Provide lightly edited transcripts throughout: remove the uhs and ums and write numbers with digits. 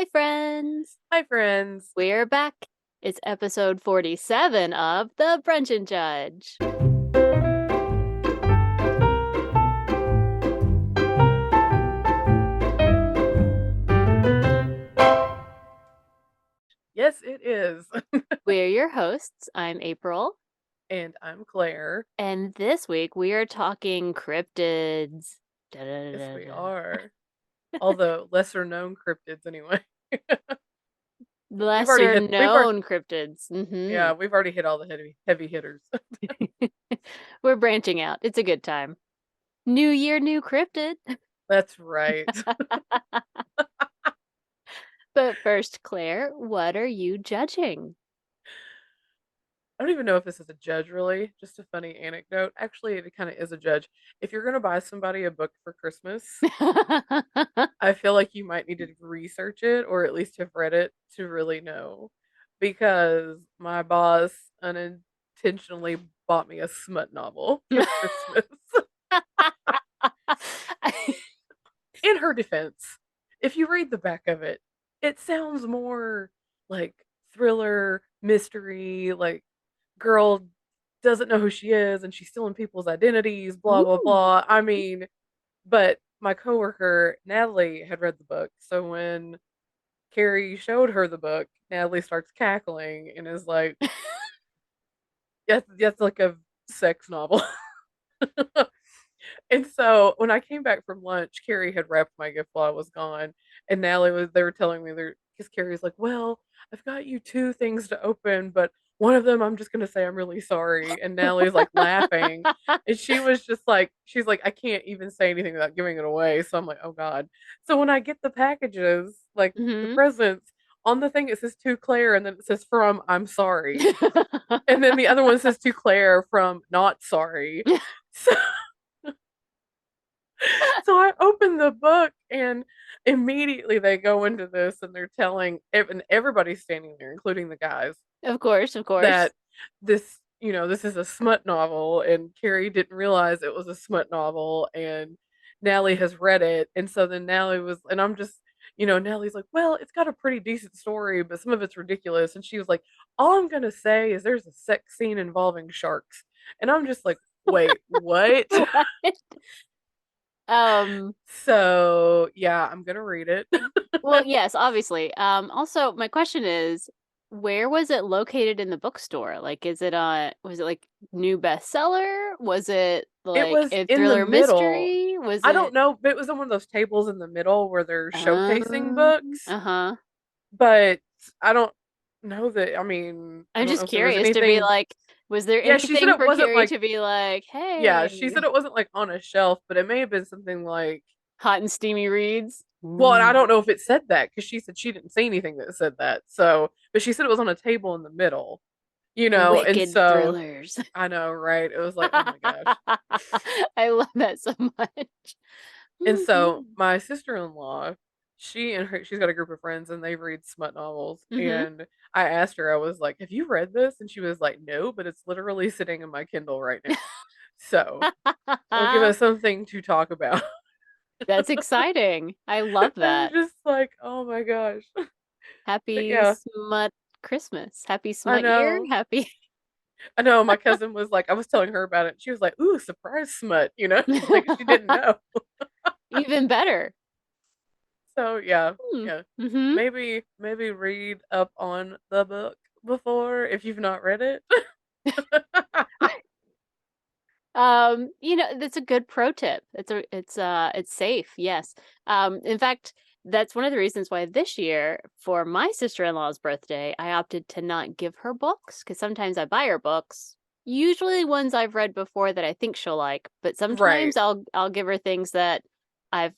Hi, friends. Hi, friends. We're back. It's episode 47 of the Brunch and Judge. Yes, it is. We're your hosts. I'm April. And I'm Claire. And this week we are talking cryptids. Yes, we Da-da-da-da-da. are. Although lesser known cryptids anyway. we've already Lesser hit we've already known cryptids. yeah, we've already hit all the heavy hitters. We're branching out. It's a good time. New year, new cryptid. That's right. But first, Claire, what are you judging? I don't even know if this is a judge really, just a funny anecdote. Actually, it kind of is a judge. If you're going to buy somebody a book for Christmas, I feel like you might need to research it or at least have read it to really know. Because my boss unintentionally bought me a smut novel for Christmas. In her defense, if you read the back of it, it sounds more like thriller, mystery, like girl doesn't know who she is and she's stealing people's identities, blah, blah, Ooh. blah. I mean, but my coworker, Natalie, had read the book. So when Carrie showed her the book, Natalie starts cackling and is like, that's like a sex novel. And so when I came back from lunch, Carrie had wrapped my gift while I was gone. And they were telling me, because Carrie's like, well, I've got you two things to open, but one of them I'm just going to say I'm really sorry. And Natalie's like laughing. And she was just like, she's like, I can't even say anything without giving it away. So I'm like, oh God. So when I get the packages, like the Hmm. presents, on the thing it says to Claire and then it says from I'm sorry. And then the other one says to Claire from not sorry. So so I open the book and immediately they go into this and they're telling and everybody's standing there, including the guys, Of course, of course. that this is a smut novel and Carrie didn't realize it was a smut novel and Natalie has read it. And so then Natalie was, and I'm just, Natalie's like, well, it's got a pretty decent story, but some of it's ridiculous. And she was like, all I'm going to say is there's a sex scene involving sharks. And I'm just like, wait, what? What? Um, So yeah, I'm gonna read it. well, yes, obviously. Also, my question is, where was it located in the bookstore? Like, was it like new bestseller? Was it It like was a in the thriller middle. mystery? Was I don't it, know, but it was on one of those tables in the middle where they're showcasing um, books. uh-huh. But I don't know that. I mean, I I'm don't know just if there was curious to be anything. like, was there Yeah, she said anything it for wasn't Carrie like. to be like, Yeah, she said hey, it wasn't like on a shelf, but it may have been something like. hot and steamy reads? Well, and I Ooh. don't know if it said that because she said she didn't see anything that said that. So, but she said it was on a table in the middle, and Wicked so thrillers. I know, right? It was like, oh my gosh. I love that so much. And so Mhm. my sister-in-law, she's got a group of friends and they read smut novels. Mhm. And I asked her, I was like, have you read this? And she was like, no, but it's literally sitting in my Kindle right now. So it'll give us something to talk about. That's exciting. I love I'm that. just like, oh my gosh. But Happy yeah, smut Christmas. Happy I smut year. know. Happy. I know my cousin was like, I was telling her about it. She was like, ooh, surprise smut, like she didn't know. Even better. So yeah, Hmm. yeah. Mm-hmm. Maybe read up on the book before if you've not read it. That's a good pro tip. It's safe, yes. In fact, that's one of the reasons why this year, for my sister-in-law's birthday, I opted to not give her books, because sometimes I buy her books, usually ones I've read before that I think she'll like, but Right. sometimes I'll give her things that I've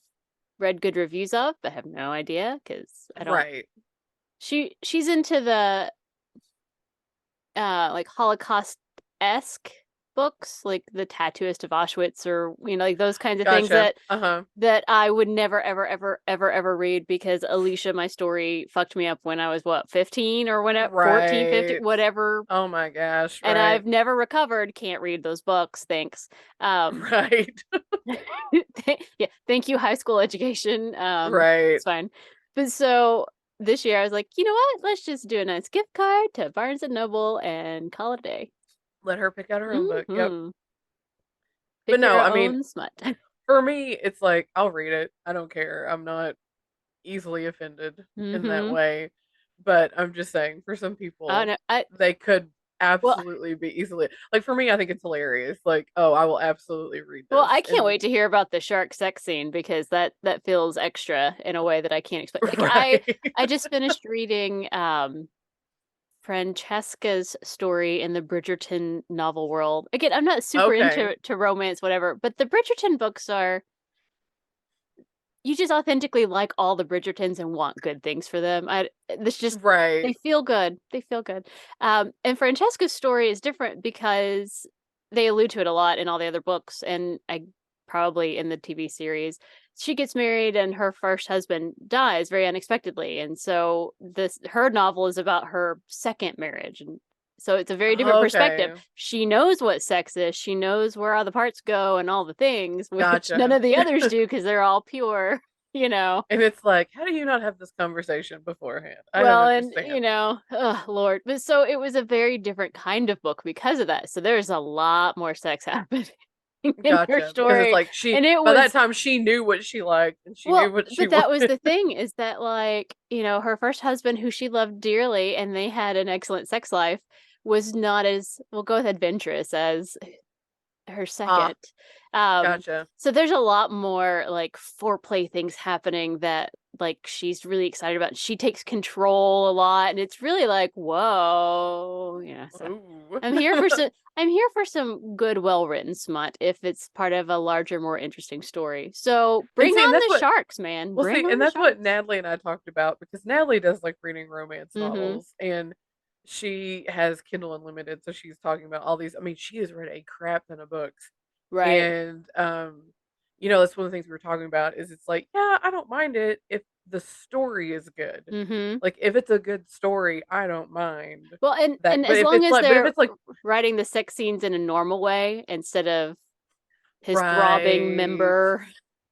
read good reviews of, but have no idea, because I don't Right. she's into the like Holocaust-esque books, like The Tattooist of Auschwitz, or like those kinds of things Gotcha. that Uh-huh. I would never ever ever ever ever read, because Alicia, my story, fucked me up when I was what, 15 or whenever, 14, 15, Right. whatever, Oh my gosh, and right. I've never recovered. Can't read those books, thanks. um Right. yeah, thank you, high school education. Right. It's fine. But so this year I was like, you know what? Let's just do a nice gift card to Barnes and Noble and call it a day. Let her pick out her own book. Yep. But Pick no, your I mean, own smut. for me, it's like I'll read it. I don't care. I'm not easily offended in that Mm-hmm. way. But I'm just saying, for some Oh people, no, they could well, absolutely be easily like for me, I think it's hilarious. Like, oh, I will absolutely read well, this. I can't And wait to hear about the shark sex scene because that feels extra in a way that I can't explain. Like right. I just finished reading Francesca's story in the Bridgerton novel world. Again, I'm not super Okay. into romance, whatever, but the Bridgerton books are, you just authentically like all the Bridgertons and want good things for them. This just, they Right. feel good. They feel good. And Francesca's story is different because they allude to it a lot in all the other books, and I probably in the TV series. She gets married and her first husband dies very unexpectedly, and so this her novel is about her second marriage, and so it's a very different perspective. Okay. She knows what sex is. She knows where all the parts go and all the things, which none Gotcha. of the others do because they're all pure, you know. And it's like, how do you not have this conversation beforehand? I don't Well, and understand. oh Lord, but so it was a very different kind of book because of that. So there's a lot more sex happening in her Gotcha. Because it's story, like she and it by that was, time she knew what she liked and she well, knew what she but that was wanted. the thing, is that, like, her first husband, who she loved dearly, and they had an excellent sex life, was not as, we'll go with adventurous as her Ah, second. Um, gotcha. so there's a lot more like foreplay things happening that, like, she's really excited about. She takes control a lot, and it's really like, whoa, yeah. So Ooh. I'm here for some. I'm here for some good, well-written smut if it's part of a larger, more interesting story. So And bring see, and on that's the what sharks, man. well, Bring see, on and the that's what sharks. Natalie and I talked about because Natalie does like reading romance Mm-hmm. novels and she has Kindle Unlimited, so she's talking about all these. I mean, she has read a crap ton of books. Right. And that's one of the things we were talking about is it's like, yeah, I don't mind it if the story is good. Mm-hmm. Like if it's a good story, I don't mind Well, and that. But as if long it's as like, but if they're it's like, writing the sex scenes in a normal way instead of his throbbing right, member,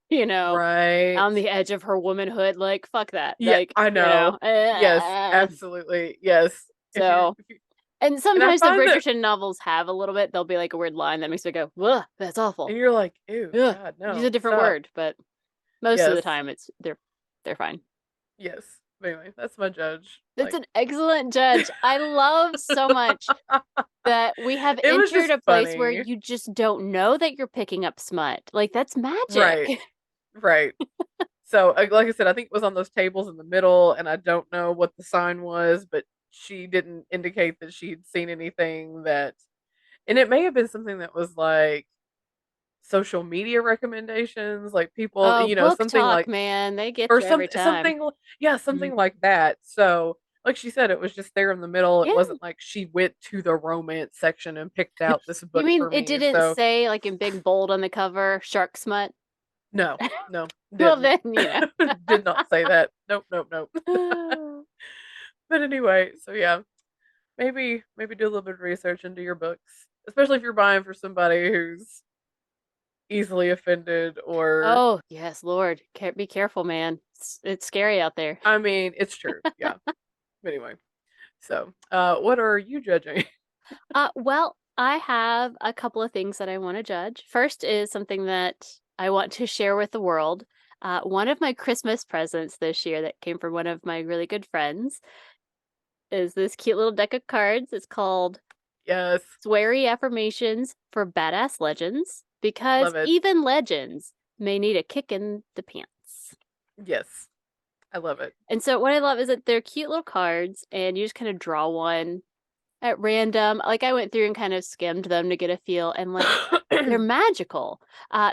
you know, right, on the edge of her womanhood, like, fuck that. yeah, Like, I know, yes, uh, absolutely, yes. If you, so, if you, and and I sometimes the find that, Bridgerton novels have a little bit, there'll be like a weird line that makes me go, ugh, that's awful. and you're like, ew, Ugh, God, use a no, different stop. word, but most of the Yes, time they're fine. yes. But anyway, that's my judge. That's Like, an excellent judge. I love so much that we have it was entered just a place where funny, you just don't know that you're picking up smut. Like, that's right? magic. Right. So, like I said, I think it was on those tables in the middle, and I don't know what the sign was, but she didn't indicate that she'd seen anything that, and it may have been something that was like social media recommendations, like people, Oh, book something talk, like, man. They get or you every time. yeah, Mhm. something like that. So, like she said, it was just there in the middle. It Yeah. wasn't like she went to the romance section and picked out this You book mean for it me. didn't So, say, like, in big bold on the cover, shark smut? no, no, Well, didn't. then, you know. Did not say that. Nope, nope, nope. But anyway, so yeah, maybe do a little bit of research into your books, especially if you're buying for somebody who's easily offended or Oh, yes, Lord. Be careful, man. It's scary out there. I mean, it's true. Yeah. But anyway, so what are you judging? Well, I have a couple of things that I want to judge. First is something that I want to share with the world. One of my Christmas presents this year that came from one of my really good friends is this cute little deck of cards. It's called Yes. Sweary Affirmations for Badass Legends, because Love it. even legends may need a kick in the pants. Yes. I love it. And so what I love is that they're cute little cards, and you just kind of draw one at random. Like, I went through and kind of skimmed them to get a feel, and, like, they're magical.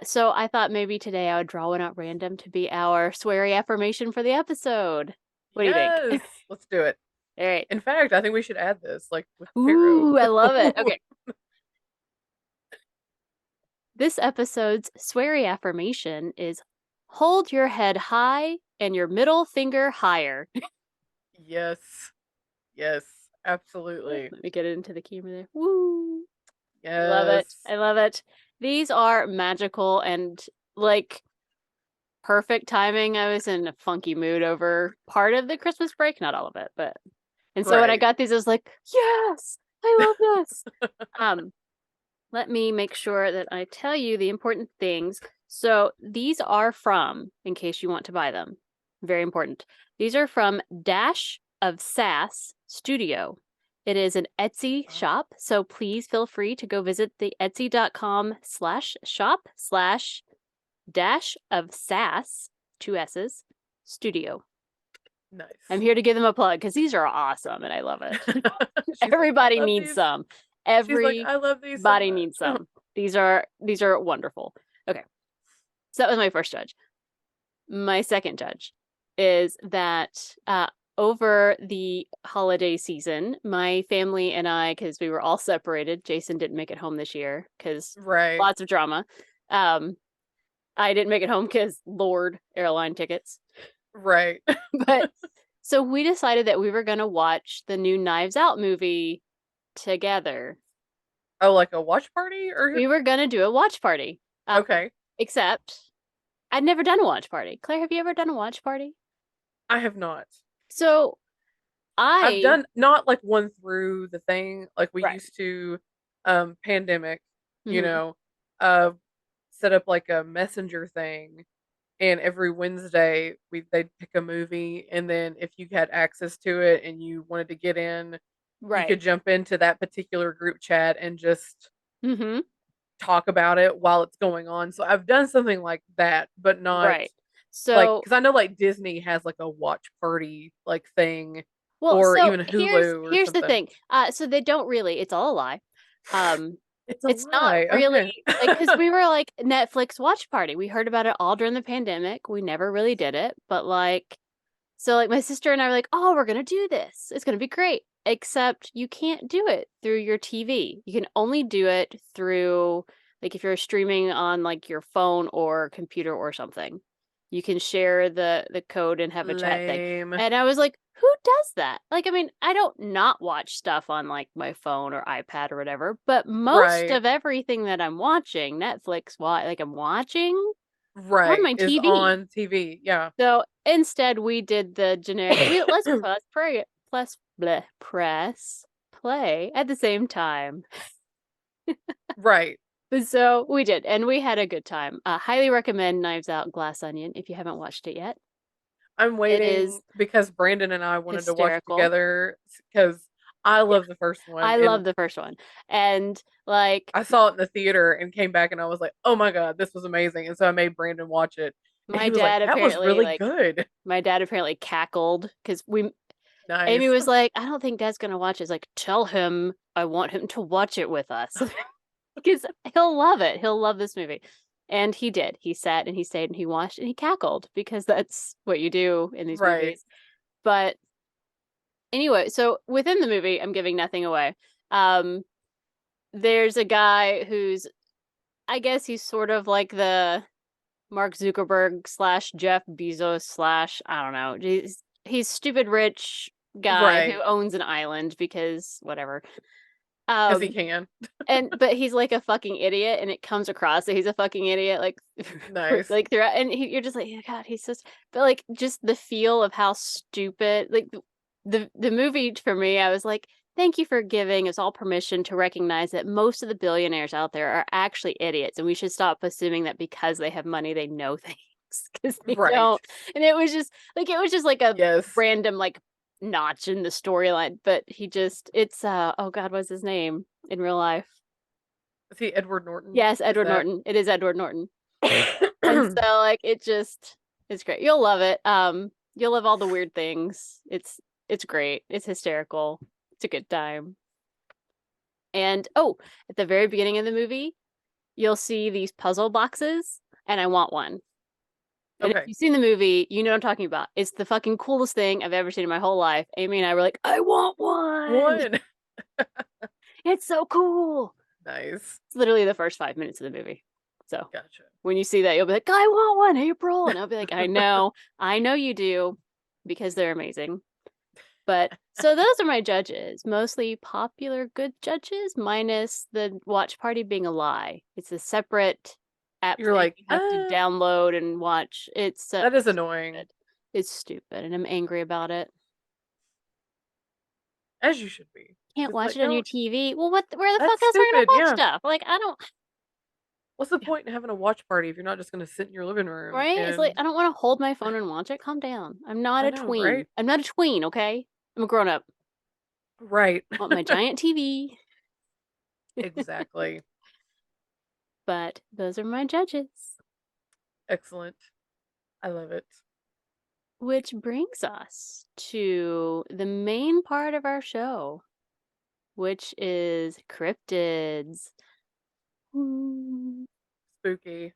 So I thought maybe today I would draw one at random to be our sweary affirmation for the episode. What do you think? Yes. Let's do it. All right. In fact, I think we should add this like with tarot. Ooh, I love it. Okay. This episode's sweary affirmation is hold your head high and your middle finger higher. Yes. Yes. Absolutely. Let me get it into the camera there. Woo. I love it. Yes. I love it. These are magical and, like, perfect timing. I was in a funky mood over part of the Christmas break, not all of it, but and so when I Right. got these, I was like, yes, I love this. Um, Let me make sure that I tell you the important things. So these are from, in case you want to buy them, very important. These are from Dash of Sass Studio. It is an Etsy Oh, shop, so please feel free to go visit the etsy.com/shop/ dash of sass, two S's, studio. I'm nice. here to give them a plug because these are awesome and I love it. She's like, I Everybody love needs these. some. She's like, I love these so Everybody needs much. some. These are wonderful. Okay. So that was my first judge. My second judge is that over the holiday season, my family and I, because we were all separated, Jason didn't make it home this year because Right. lots of drama. Um, I didn't make it home because Lord airline tickets. Right. But so we decided that we were going to watch the new Knives Out movie together. Oh, like a watch party or We were going to do a watch party. okay. Except I'd never done a watch party. Claire, have you ever done a watch party? I have not. So I've I, done not like one through the thing like we right. used to pandemic, you Hmm. know, uh set up like a messenger thing and every Wednesday they'd pick a movie and then if you had access to it and you wanted to get in, you Right. could jump into that particular group chat and just Hmm. talk about it while it's going on. So I've done something like that, but not Right. like So, because I know like Disney has like a watch party like thing, well, or so even here's Hulu or here's the something. thing. So they don't really, it's all a lie. Um, It's a it's not lie. really Okay. like because we were like Netflix watch party. We heard about it all during the pandemic. We never really did it, but like so like my sister and I were like, "Oh, we're going to do this. It's going to be great." Except you can't do it through your TV. You can only do it through like if you're streaming on like your phone or computer or something. You can share the code and have a chat thing. Lame. And I was like, "Who does that?" Like I mean, I don't not watch stuff on like my phone or iPad or whatever, but most Right. of everything that I'm watching, Netflix, like I'm watching on Right. my Is TV. on TV. Yeah. So instead, we did the generic. We press play at the same time. Right. So we did, and we had a good time. Highly recommend Knives Out Glass Onion if you haven't watched it yet. I'm It waiting is because Brandon and I wanted to watch it hysterical. together because I Yeah, love the first one I love and the first one, and like I saw it in the theater and came back and I was like, "Oh my god, this was amazing." And so I made Brandon watch it and my he was like, dad "That was apparently really like good." my dad apparently cackled because we Amy Nice. was like, I don't think Dad's gonna watch it. It's like, tell him I want him to watch it with us. Because he'll love it. He'll love this movie. And he did. He sat and he stayed and he watched and he cackled because that's what you do in these Right. movies. But anyway, so within the movie, I'm giving nothing away. Um, there's a guy who's, I guess he's sort of like the Mark Zuckerberg slash Jeff Bezos slash, I don't know. He's stupid rich guy who Right. owns an island because whatever. Because he Um, can. and but he's like a fucking idiot and it comes across that he's a fucking idiot like Nice. like throughout and you're just like oh god he's so but like just the feel of how stupid like the movie for me I was like thank you for giving us all permission to recognize that most of the billionaires out there are actually idiots and we should stop assuming that because they have money they know things because they Right. don't and it was just like a Yes. random like notch in the storyline but he just it's oh god what's his name in real life. Is he Edward Norton? Yes, Is Edward that Norton. It is Edward Norton. And so like it just it's great. You'll love it. You'll love all the weird things. It's great. It's hysterical. It's a good time. And oh, at the very beginning of the movie, you'll see these puzzle boxes and I want one. And if okay. you've seen the movie, you know what I'm talking about. It's the fucking coolest thing I've ever seen in my whole life. Amy and I were like, I want one. One. It's so cool. Nice. It's literally the first 5 minutes of the movie. So Gotcha. when you see that, you'll be like, I want one, April. And I'll be like, I know you do because they're amazing. But so those are my judges, mostly popular good judges, minus the watch party being a lie. It's a separate apps You're that like, you have to download and watch. It's so that is annoying, stupid. It's stupid, and I'm angry about it. as you should be. Can't It's watch like, it on your don't TV. Well, where the fuck that's else are we gonna stupid, watch yeah. stuff? Like, I don't. What's the point in having a watch party if you're not just gonna sit in your living room Right? It's like and I don't want to hold my phone and watch it. Calm down. I'm not I a know, tween. right? I'm not a tween. Okay, I'm a grown up. Right. I want my giant TV. Exactly. But those are my judges. Excellent. I love it. Which brings us to the main part of our show, which is cryptids. Mm. Spooky.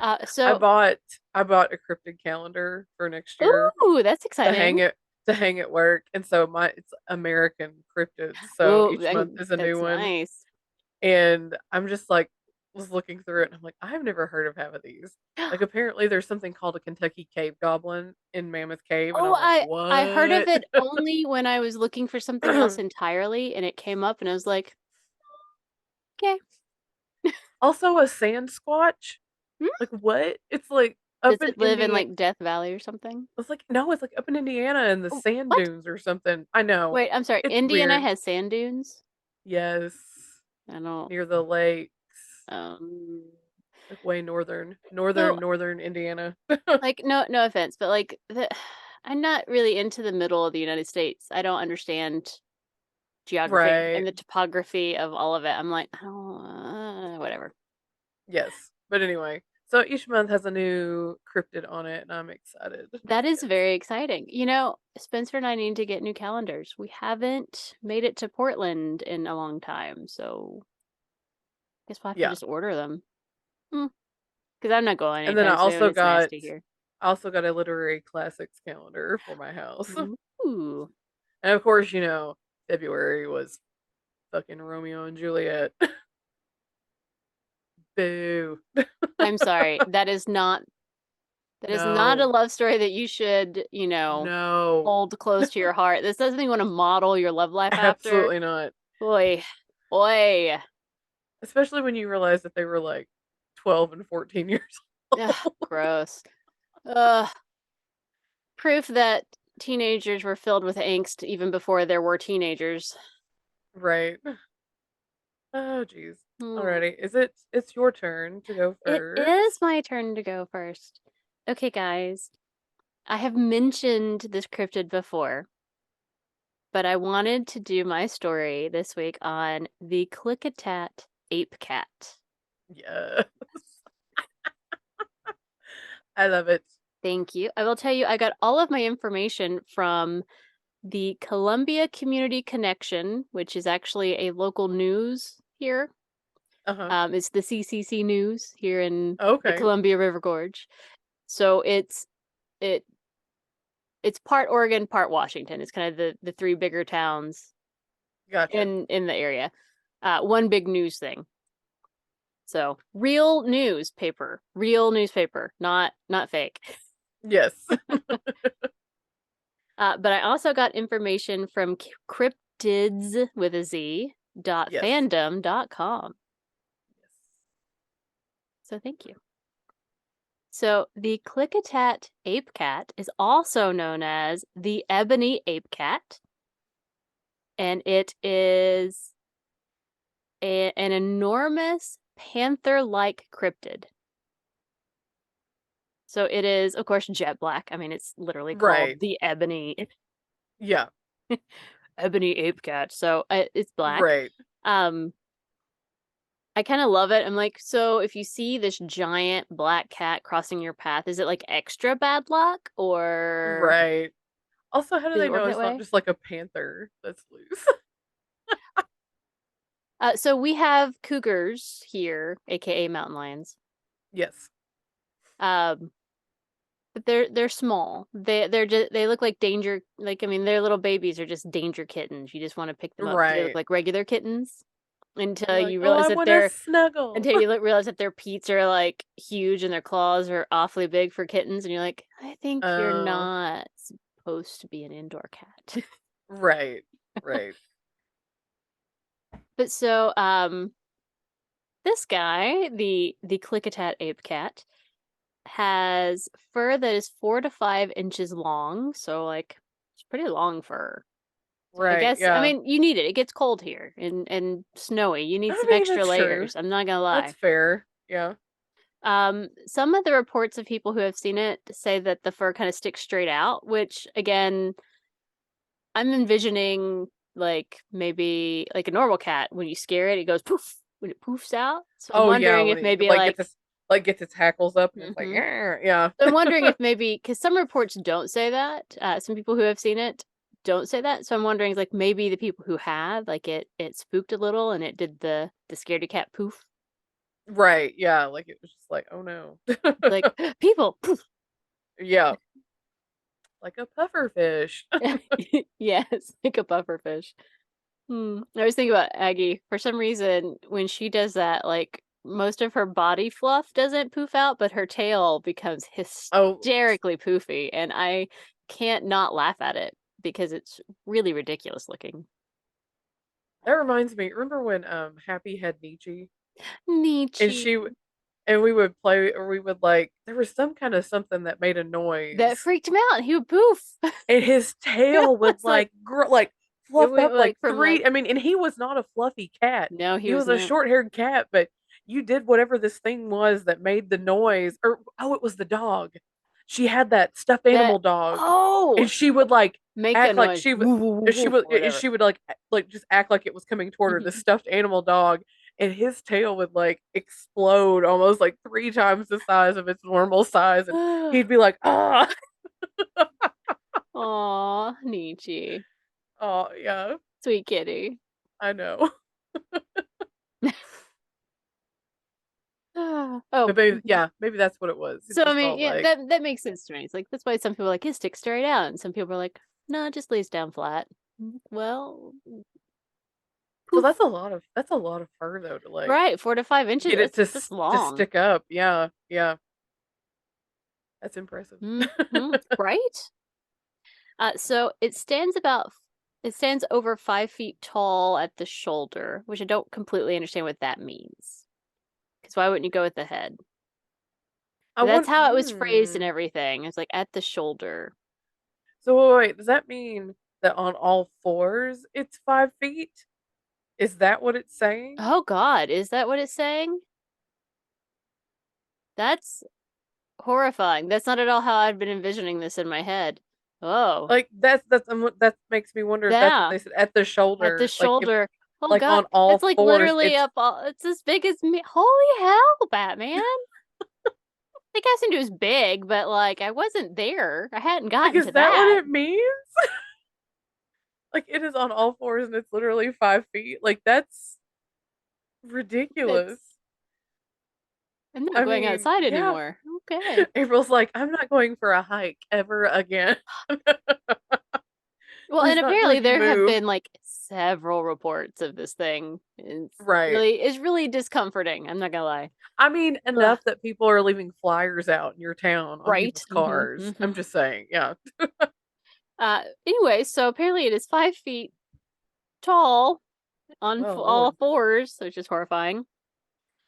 Uh, I so, bought I bought a cryptid calendar for next year ooh, that's to hang exciting. it to hang at work, and so my it's American cryptids, so Ooh, each month is a new that's one, nice. and I'm just like was looking through it, and I'm like, I've never heard of half of these. Like apparently there's something called a Kentucky cave goblin in Mammoth Cave, and Oh, I'm like, I heard of what? it only when I was looking for something else entirely, and it came up, and I was like, okay. Also a sand squatch. Like what? It's like Does up in it live in Indiana. like Death Valley or something? It's like no, it's like up in Indiana in the Oh, sand what? dunes or something. I know. Wait, I'm sorry. It's Indiana weird. has sand dunes? Yes. I don't. Near the lakes. Um. Like way northern. So, Northern Indiana. like, no offense, but like, I'm not really into the middle of the United States. I don't understand geography Right. and the topography of all of it. I'm like, oh, whatever. Yes. But anyway. So each month has a new cryptid on it and I'm excited That to is get. very exciting. You know, Spencer and I need to get new calendars. We haven't made it to Portland in a long time, so I guess we'll have to Yeah. just order them. Because I'm not going And then anytime soon. It's nasty here. I also got a literary classics calendar for my house. Ooh. And of course, February was fucking Romeo and Juliet. Boo. I'm sorry. That is not a No. love story that you should, No. hold close to your heart. This doesn't you want to model your love life after. Absolutely not. Boy. Boy. Especially when you realize that they were like 12 and 14 years Ugh, old. gross. Ugh. Proof that teenagers were filled with angst even before there were teenagers. Right. Oh geez. Hmm. Alrighty. It's your turn to go It is first. my turn to go first. Okay, guys. I have mentioned this cryptid before, but I wanted to do my story this week on the Klickitat Ape Cat. Yes. I love it. Thank you. I will tell you, I got all of my information from the Columbia Community Connection, which is actually a local news here. Uh-huh. It's the CCC News here in the Okay. Columbia River Gorge. So it it's part Oregon, part Washington. It's kind of the three bigger towns Gotcha. in the area. One big news thing. So real newspaper, not fake. Yes. But I also got information from cryptids with a Z dot Yes. fandom.com. So thank you. So the Klickitat Ape Cat is also known as the Ebony Ape Cat, and it is an enormous panther-like cryptid. So it is, of course, jet black. I mean, it's literally called Right. the Yeah. Ebony Ape Cat. So it's black. Right. Um, I kind of love it. I'm like, so if you see this giant black cat crossing your path, is it like extra bad luck or Right. Also, how do does they it work know that it's not way? just like a panther that's loose? So we have cougars here, aka mountain lions. Yes. Um, but they're small. They look like danger. Like I mean, their little babies are just danger kittens. You just want to pick them up because they look Right. like regular kittens until You're like, you "Oh, realize I that want to they're snuggle." until you realize that their peats are like huge and their claws are awfully big for kittens, and you're like, I think you're Oh, not supposed to be an indoor cat. right. Right. But so, this guy, the Klickitat Ape Cat, has fur that is 4 to 5 inches long, so, like, it's pretty long fur. So I Right, guess I yeah. mean, you need it. It gets cold here and snowy. You need I some mean, extra that's true. layers. I'm not gonna That's lie. fair. Yeah. Some of the reports of people who have seen it say that the fur kind of sticks straight out, which again, I'm envisioning like maybe like a normal cat. When you scare it, it goes poof when it poofs out. So I'm Oh, yeah, wondering when if he, maybe like, like, gets its hackles up and it's like, hmm "Yeah." Yeah. so I'm wondering if maybe because some reports don't say that. Some people who have seen it don't say that. So I'm wondering like maybe the people who have like it spooked a little and it did the scaredy cat poof. Right, yeah, like, it was just like, "Oh, no." It's like people poof. Yeah, like a puffer fish. Yes, like a puffer fish. I was thinking about Aggie. For some reason, when she does that, like most of her body fluff doesn't poof out, but her tail becomes Oh, hysterically poofy, and I can't not laugh at it because it's really ridiculous looking. that reminds me, remember when, Happy had Nietzsche? And Nietzsche. and we would play or we would, like there was some kinda something that made a That noise, freaked him out. He would poof. and his It tail would, was like like, it fluff went up like like from 3 like I mean, and he was not a fluffy cat. no, he He was was a not. short-haired cat, but you did whatever this thing was that made the noise or oh, it was the dog. She had that stuffed That animal dog, oh and she would, like, make a act like noise. she would Woof, woof, woof, woof, or whatever. she would, like, just act like it was coming toward her, the stuffed animal dog, and his tail would, like, explode almost, like, 3 times the size of its normal size, and he'd be like, "Ah." Aw, Nietzsche. Oh, yeah, Sweet kitty. I know. Oh, But maybe yeah, maybe that's what it was. It so I just mean, felt yeah, like that makes sense to me. It's like that's why some people are like it sticks straight out, and some people are like, no, it just lays down flat. Well, so poof. that's a lot of fur though to, like, Right, 4 to 5 inches. get it That's to long. stick up. Yeah, yeah, that's impressive. Right? So it stands over 5 feet tall at the shoulder, which I don't completely understand what that means. Because why wouldn't you go with the head? I But that's want how it was phrased and everything. It's like at the shoulder. So wait, does that mean that on all fours it's 5 feet? Is that what it's saying? Oh God, is that what it's saying? That's horrifying. That's not at all how I'd been envisioning this in my head. Oh, Like, that makes me wonder if that's what yeah, they said at the at the shoulder, like, if shoulder. Oh like, God, on all it's like fours, literally it's up all, it's as big as me. Holy hell, Batman. I think I assumed it was big, but like I wasn't there. I hadn't like, gotten is to that what that. it means? Like, it is on all fours and it's literally 5 feet? Like, that's ridiculous. It's I'm not I going mean, outside yeah. anymore. Okay. April's like, "I'm not going for a hike ever again. Well, Please and not apparently let me there have move." been like several reports of this thing. Right. It's really discomforting. I'm not gonna lie. I mean, Ugh. enough that people are leaving flyers out in your town on Right? people's cars. I'm Hmm. just saying, yeah. Anyway, so apparently it is 5 feet tall on Oh, all Lord. fours, which is horrifying.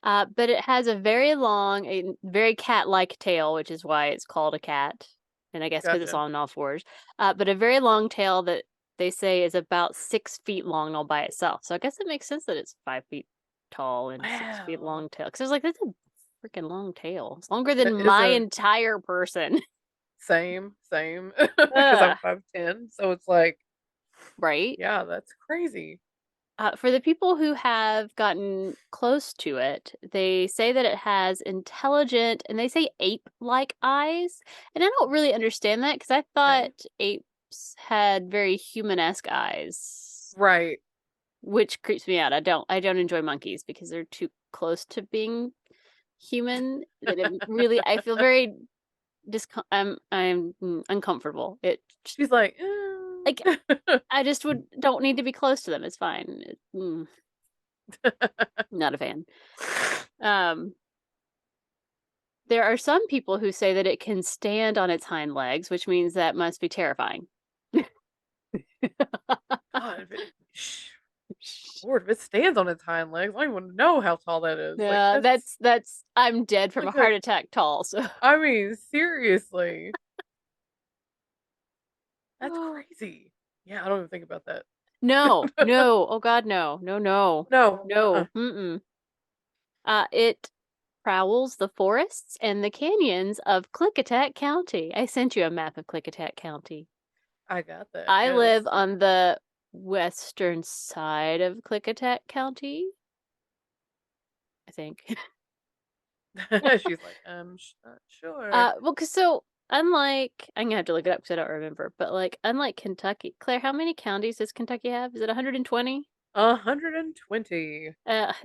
But it has a very cat-like tail, which is why it's called a cat. And I guess because it's Gotcha. on all fours. But a very long tail that they say is about 6 feet long all by itself. So I guess it makes sense that it's 5 feet tall and 6 feet Wow. long tail. Because I was like, that's a freaking long tail. It's longer That than is my a entire person. same, because I'm Ugh, 5'10", so it's like, right? yeah, that's crazy. For the people who have gotten close to it, they say that it has intelligent, and they say ape-like eyes. And I don't really understand that because I Okay. thought apes had very human-esque eyes, Right. which creeps me out. I don't enjoy monkeys because they're too close to being human. That it really, I feel very uncomfortable. She's like, Like I just would don't need to be close to them. It's fine. Not a fan. Um, there are some people who say that it can stand on its hind legs, which means that must be terrifying. God, Lord, if it stands on its hind legs, I don't even know how tall that is. Like, Yeah, that's I'm dead from a like a, heart attack tall, so I mean, seriously. That's oh. crazy. Yeah, I don't even think about that. No, no, oh God, no, no, no, No, no, mm-mm. It prowls the forests and the canyons of Klickitat County. I sent you a map of Klickitat County. I got that. I Yes. live on the western side of Klickitat County, I think. She's like, not sure. Well, cause so unlike I'm gonna have to look it up because I don't remember, but like unlike Kentucky, Claire, how many counties does Kentucky have? Is it 120? 120.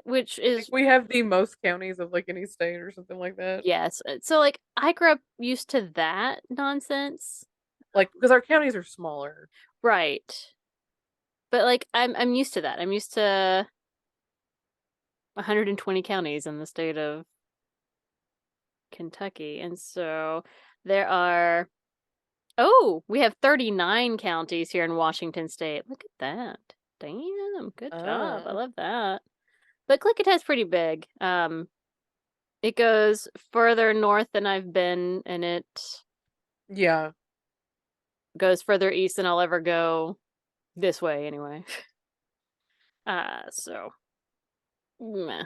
Which I think is we have the most counties of like any state or something like that. yes. So like I grew up used to that nonsense. Like, because our counties are smaller. Right. But like I'm used to that. I'm used to 120 counties in the state of Kentucky. And so there are we have 39 counties here in Washington state. Look at that. Damn, good job. I Ah, love that. But Klickitat's pretty big. It goes further north than I've been, and it yeah. goes further east than I'll ever go this way anyway. So meh.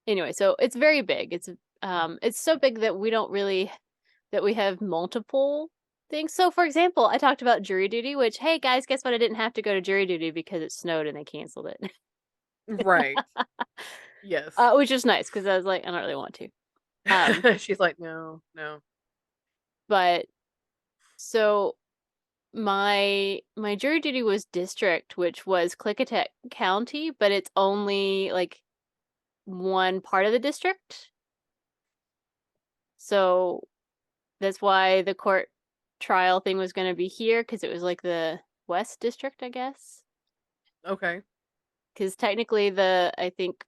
Anyway, so it's very big. It's so big that we have multiple things. So for example, I talked about jury duty, which hey guys, guess what? I didn't have to go to jury duty because it snowed and they canceled it. Right. Yes. Which is nice because I was like, I don't really want to. Um, She's like, no, no. but so my jury duty was district, which was Klickitat County, but it's only like one part of the district. So that's why the court trial thing was going to be here because it was like the West District, I guess. Okay. Because technically, I think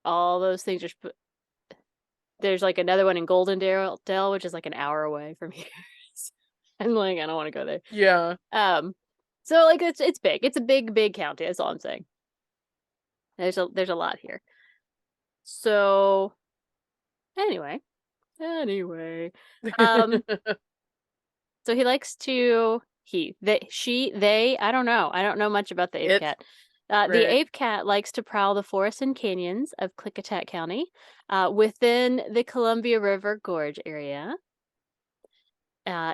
all those things are. There's like another one in Goldendale, which is like an hour away from here. I'm like, I don't want to go there. Yeah. So like it's big. It's a big county. That's all I'm saying. There's a lot here. So anyway, um, so he likes to they I don't know. I don't know much about the ape It, cat. The right. ape cat likes to prowl the forests and canyons of Klickitat County, within the Columbia River Gorge area,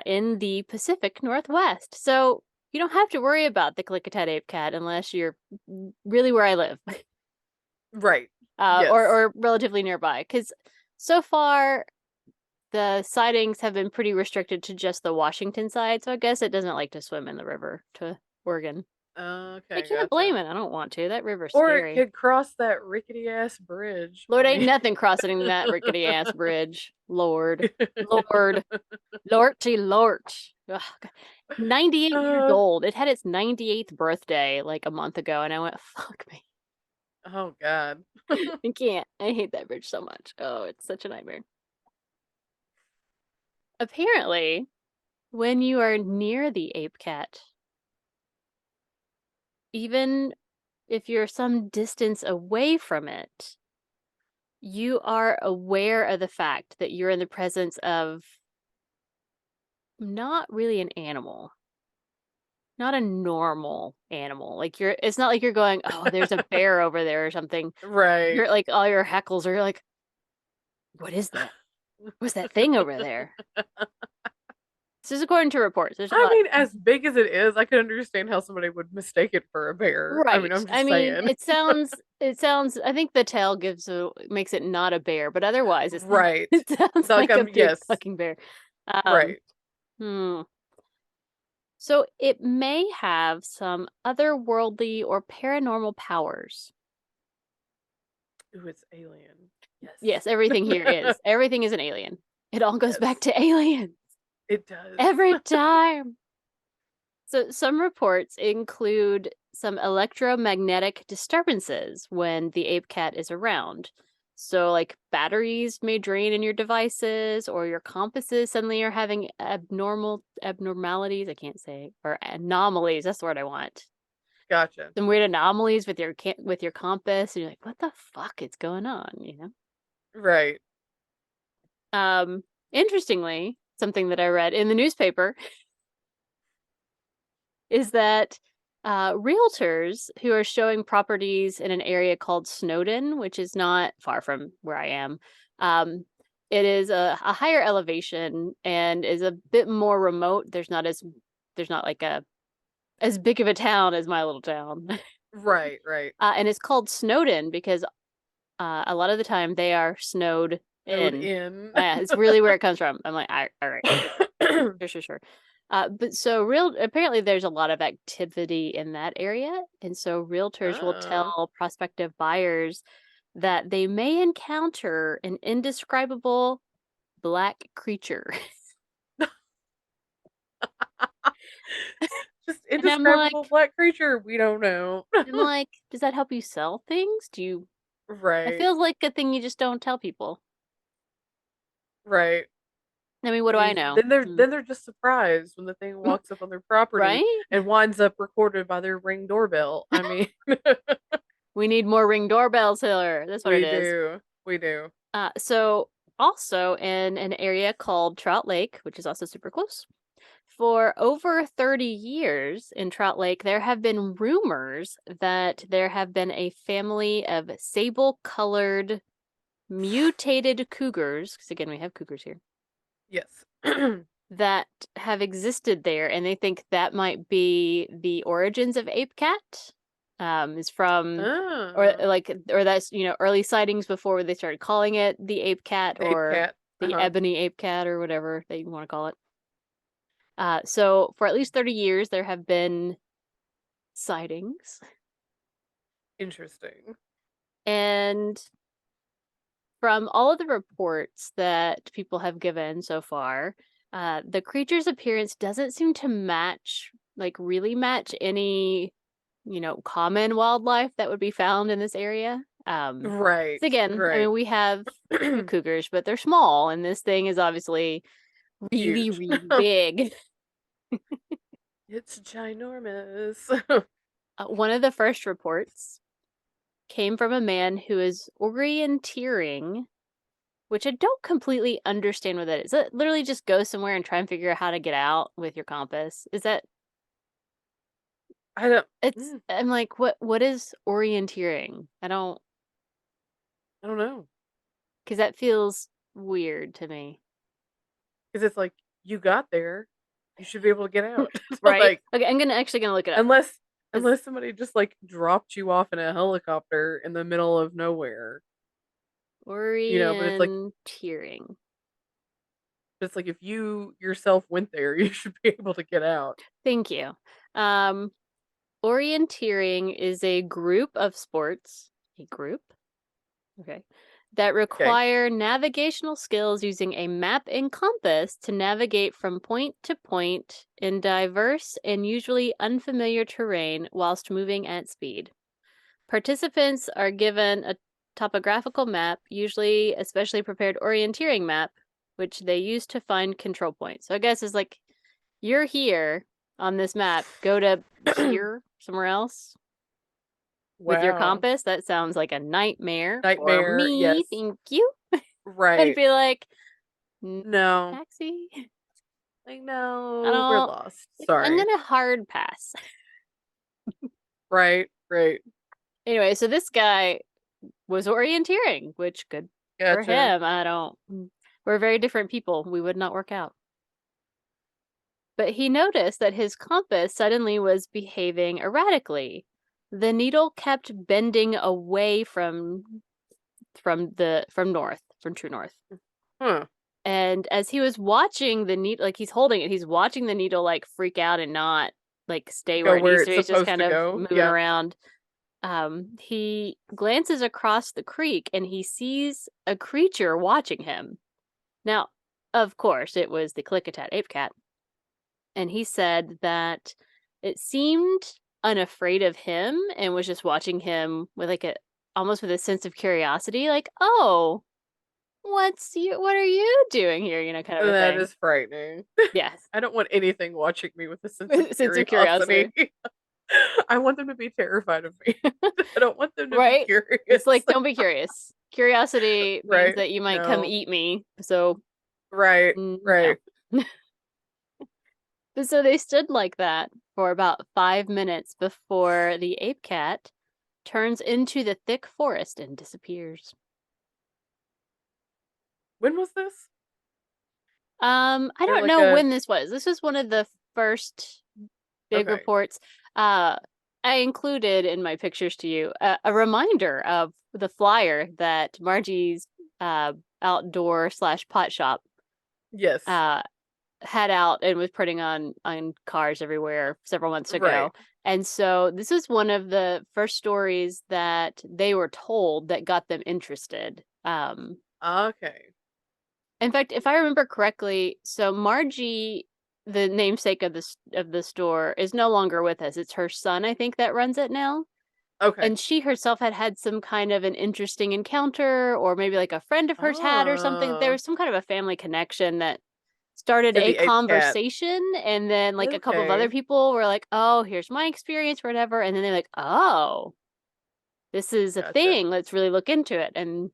in the Pacific Northwest. So you don't have to worry about the Klickitat ape cat unless you're really where I live, Right. Yes. or relatively nearby. Because so far the sightings have been pretty restricted to just the Washington side, so I guess it doesn't like to swim in the river to Oregon. I Okay, can't blame gotcha. it. I don't want to. That river's Or it scary. could cross that rickety ass bridge. Lord, I ain't mean, nothing crossing that rickety ass bridge. Lord. Lord. Lordy Lord. Ugh. 98 years uh, old. It had its 98th birthday like a month ago, and I went, fuck me. oh God. I can't. I hate that bridge so much. Oh, it's such a nightmare. Apparently, when you are near the ape cat, even if you're some distance away from it, you are aware of the fact that you're in the presence of not really an animal, not a normal animal. Like it's not like you're going, oh, there's a bear over there or something. Right. You're like, all your heckles are like, what is that? What's that thing over there? This is according to reports. There's a I lot. mean, as big as it is, I can understand how somebody would mistake it for a bear. I mean, Right. I'm I just mean, saying. it sounds I think the tail makes it not a bear, but otherwise Right. it sounds Like like a I'm big yes. fucking bear. Um, Right. hmm. So it may have some otherworldly or paranormal powers. Ooh, it's alien. Yes, Yes. everything here is. Everything is an alien. It all goes back Yes. to aliens It does. every time. So some reports include some electromagnetic disturbances when the ape cat is around. So like batteries may drain in your devices or your compasses suddenly are having abnormalities, I can't say, or anomalies, that's the word I want. Gotcha. some weird anomalies with your compass, and you're like, what the fuck is going on? Right. Interestingly, something that I read in the newspaper is that realtors who are showing properties in an area called Snowden, which is not far from where I am, it is a higher elevation and is a bit more remote. There's not like as big of a town as my little town. Right, right. And it's called Snowden because a lot of the time they are snowed Snowed in. in. Yeah, it's really where it comes from. I'm like, all right, sure. But so apparently there's a lot of activity in that area, and so realtors will Oh. tell prospective buyers that they may encounter an indescribable black creature. Just And indescribable black creature. We don't know. I'm like, does that help you sell things? It Right. feels like a thing you just don't tell people. Right. I mean, what I do I mean, know? then they're just surprised when the thing walks up on their property Right? and winds up recorded by their Ring doorbell. I mean, We need more Ring doorbells here. That's what it we is. do. We do. So also in an area called Trout Lake, which is also super close, for over 30 years in Trout Lake, there have been rumors that there have been a family of sable-colored mutated cougars, because again, we have cougars here, Yes. that have existed there, and they think that might be the origins of Ape Cat. Is from Oh. or that's early sightings before they started calling it the Ape Cat Ape or cat. the Uh-huh. Ebony Ape Cat or whatever they want to call it. So for at least 30 years there have been sightings, Interesting. and from all of the reports that people have given so far, the creature's appearance doesn't seem to really match any, common wildlife that would be found in this area. Right. So again, I Right. mean, we have cougars, but they're small, and this thing is obviously really, Huge. really big. It's ginormous. One of the first reports came from a man who is orienteering, which I don't completely understand what that is. It literally just go somewhere and try and figure out how to get out with your compass. Is that I don't. it's mm, I'm like, what is orienteering? I don't know. Because that feels weird to me. Because it's like you got there, you should be able to get out. So, Right? like, Okay, I'm gonna look it up. unless Because somebody just like dropped you off in a helicopter in the middle of nowhere, but it's like orienteering. if you yourself went there, you should be able to get out. Thank you. Um, Orienteering is a group of sports. A group? Okay. That Okay. require navigational skills using a map and compass to navigate from point to point in diverse and usually unfamiliar terrain whilst moving at speed. Participants are given a topographical map, usually a specially prepared orienteering map, which they use to find control points. So I guess it's like you're here on this map, go to here, somewhere else with your Wow. compass. That sounds like a nightmare for Nightmare. me. Yes. Thank you. I'd Right. be like, No. taxi? Like, I no, we're don't, lost. I'm Sorry. gonna hard pass. Right. Right. Anyway, so this guy was orienteering, which good for Gotcha. him. I don't, we're very different people. We would not work out. But he noticed that his compass suddenly was behaving erratically. The needle kept bending away from true north. Huh. And as he was watching the needle, like he's holding it, he's watching the needle like freak out and not like stay where Go it where needs to it's be. He's just supposed kind to of go. moving Yeah. around. He glances across the creek and he sees a creature watching him. Now, of course, it was the Klickitat Ape Cat. And he said that it seemed unafraid of him and was just watching him with almost with a sense of curiosity, like, oh, what are you doing here? Kind of a That thing. is frightening. Yes. I don't want anything watching me with a sense of Sense of curiosity. curiosity. I want them to be terrified of me. I don't want them to be Right? It's curious. like, don't be curious. Curiosity means Right. that you might come No. eat me. So, Right. no. Right. So they stood like that for about 5 minutes before the ape cat turns into the thick forest and disappears. When was this? I Or don't like know a when this was. This was one of the first big okay. reports. Uh, I included in my pictures to you a reminder of the flyer that Margie's outdoor slash pot shop Yes. uh, had out and was putting on cars everywhere several months Right. ago. And so this is one of the first stories that they were told that got them interested. Okay. In fact, if I remember correctly, so Margie, the namesake of the store, is no longer with us. It's her son, I think, that runs it now. Okay. And she herself had had some kind of an interesting encounter, or maybe like a friend of hers had, or something. There Oh. was some kind of a family connection that started To a the ape cat. conversation, and then like a couple of other Okay. people were like, "Oh, here's my experience," or whatever, and then they're like, "Oh, this is a Gotcha. thing. Let's really look into it." And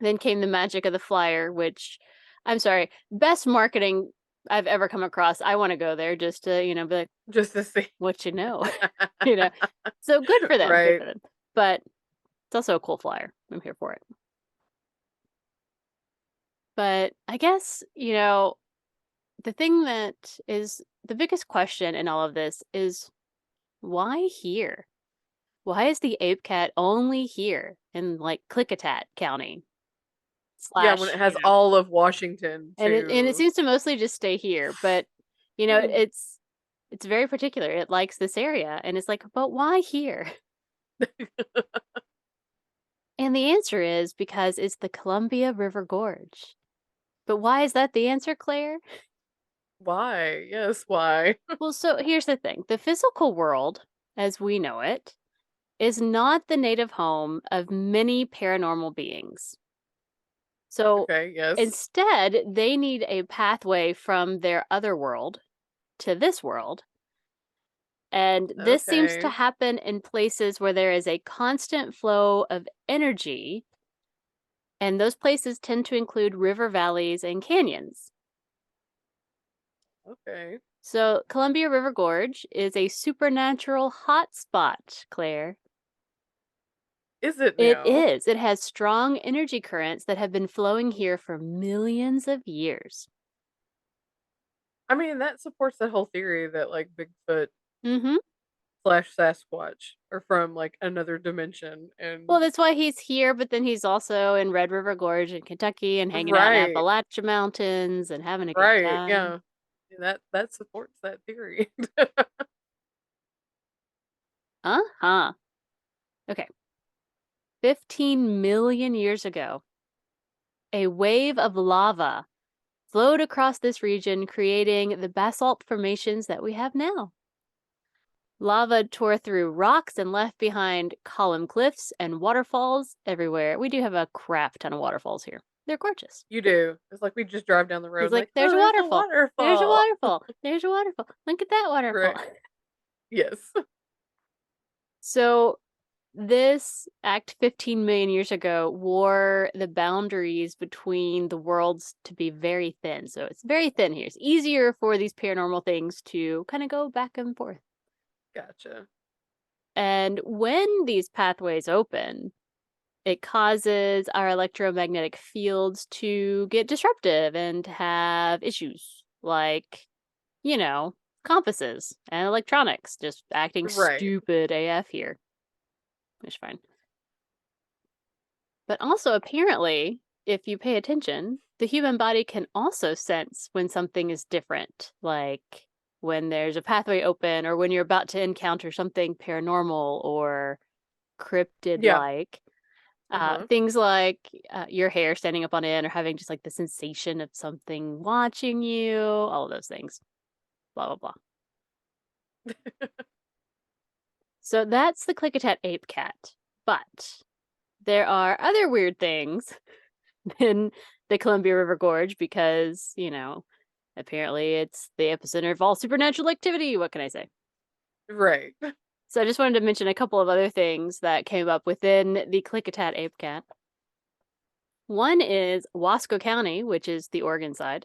then came the magic of the flyer, which I'm sorry, best marketing I've ever come across. I want to go there just to, be like, Just to see. what you know, you know. So good for them, good Right. for them. But it's also a cool flyer. I'm here for it. But I guess, the thing that is the biggest question in all of this is why here? Why is the ape cat only here in like Klickitat County Yeah, when it slash, has all of Washington and it to seems to mostly just stay here, but it's very particular. It likes this area and it's like, but why here? And the answer is because it's the Columbia River Gorge. But why is that the answer, Claire? why? Yes, why? Well, so here's the thing. The physical world, as we know it, is not the native home of many paranormal beings. So Okay, yes. instead, they need a pathway from their other world to this world. And this seems to Okay. happen in places where there is a constant flow of energy, and those places tend to include river valleys and canyons. Okay. So, Columbia River Gorge is a supernatural hotspot, Claire. Is it It now? is. It has strong energy currents that have been flowing here for millions of years. I mean, that supports that whole theory that like Bigfoot Mm-hmm. slash Sasquatch are from like another dimension Well, and that's why he's here, but then he's also in Red River Gorge in Kentucky and hanging out in right. Appalachia Mountains and having a good Right. time. Yeah. That supports that theory. Uh-huh. Okay. 15 million years ago, a wave of lava flowed across this region, creating the basalt formations that we have now. Lava tore through rocks and left behind column cliffs and waterfalls everywhere. We do have a crap ton of waterfalls here. They're gorgeous. You do. It's like we just drive down the It's road like, like, there's "Oh, a there's a waterfall. There's a waterfall." waterfall. There's a waterfall. Look at that waterfall. Right. Yes. So, this act 15 million years ago wore the boundaries between the worlds to be very thin. So, it's very thin here. It's easier for these paranormal things to kind of go back and forth. Gotcha. And when these pathways open, it causes our electromagnetic fields to get disruptive and have issues like, you know, compasses and electronics just acting Right. stupid AF here. Which is fine. But also, apparently, if you pay attention, the human body can also sense when something is different, like when there's a pathway open or when you're about to encounter something paranormal or cryptid Yeah. like. Uh-huh. Things like your hair standing up on end or having just like the sensation of something watching you, all of those things. Blah, blah, blah. So that's the Klickitat Ape Cat. But there are other weird things in the Columbia River Gorge because, apparently it's the epicenter of all supernatural activity. What can I say? Right. So I just wanted to mention a couple of other things that came up within the Klickitat Ape Cat. One is Wasco County, which is the Oregon side.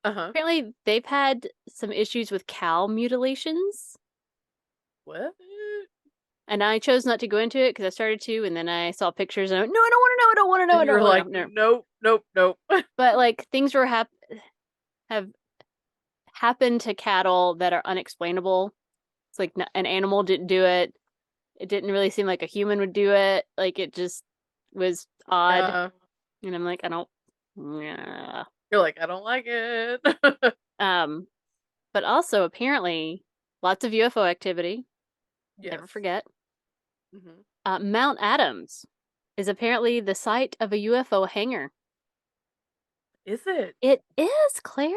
Uh-huh. Apparently, they've had some issues with cow mutilations. What? And I chose not to go into it because I started to, and then I saw pictures and I went, no, I don't want to know, I don't want to know, And I you don't were want to like, know. No. "Nope, nope, nope." But like things were have happened to cattle that are unexplainable. It's like an animal didn't do it. It didn't really seem like a human would do it. Like it just was odd. Yeah. And I'm like, I don't. Yeah. You're like, "I don't like it." Um, but also apparently lots of UFO activity. Never Yes. forget. Mhm. Mount Adams is apparently the site of a UFO hangar. Is it? It is, Claire.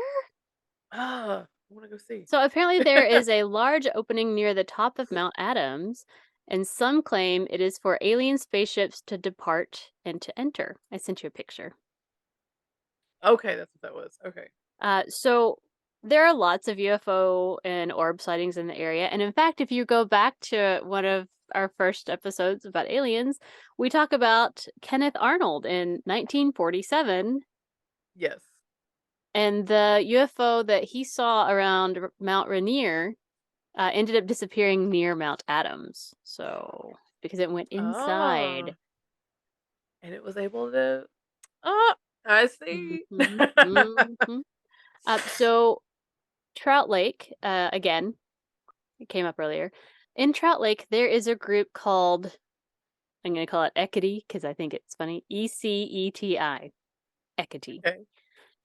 Ah, I wanna go see. So apparently there is a large opening near the top of Mount Adams, and some claim it is for alien spaceships to depart and to enter. I sent you a picture. Okay, that's what that was. Okay. So there are lots of UFO and orb sightings in the area, and in fact, if you go back to one of our first episodes about aliens, we talk about Kenneth Arnold in 1947 Yes. and the UFO that he saw around Mount Rainier ended up disappearing near Mount Adams. So because it went inside. Ah, and it was able to oh, I see. Hmm hmm So Trout Lake, again, it came up earlier. In Trout Lake, there is a group called, I'm going to call it Ekiti because I think it's funny. ECETI. Ekiti. Okay.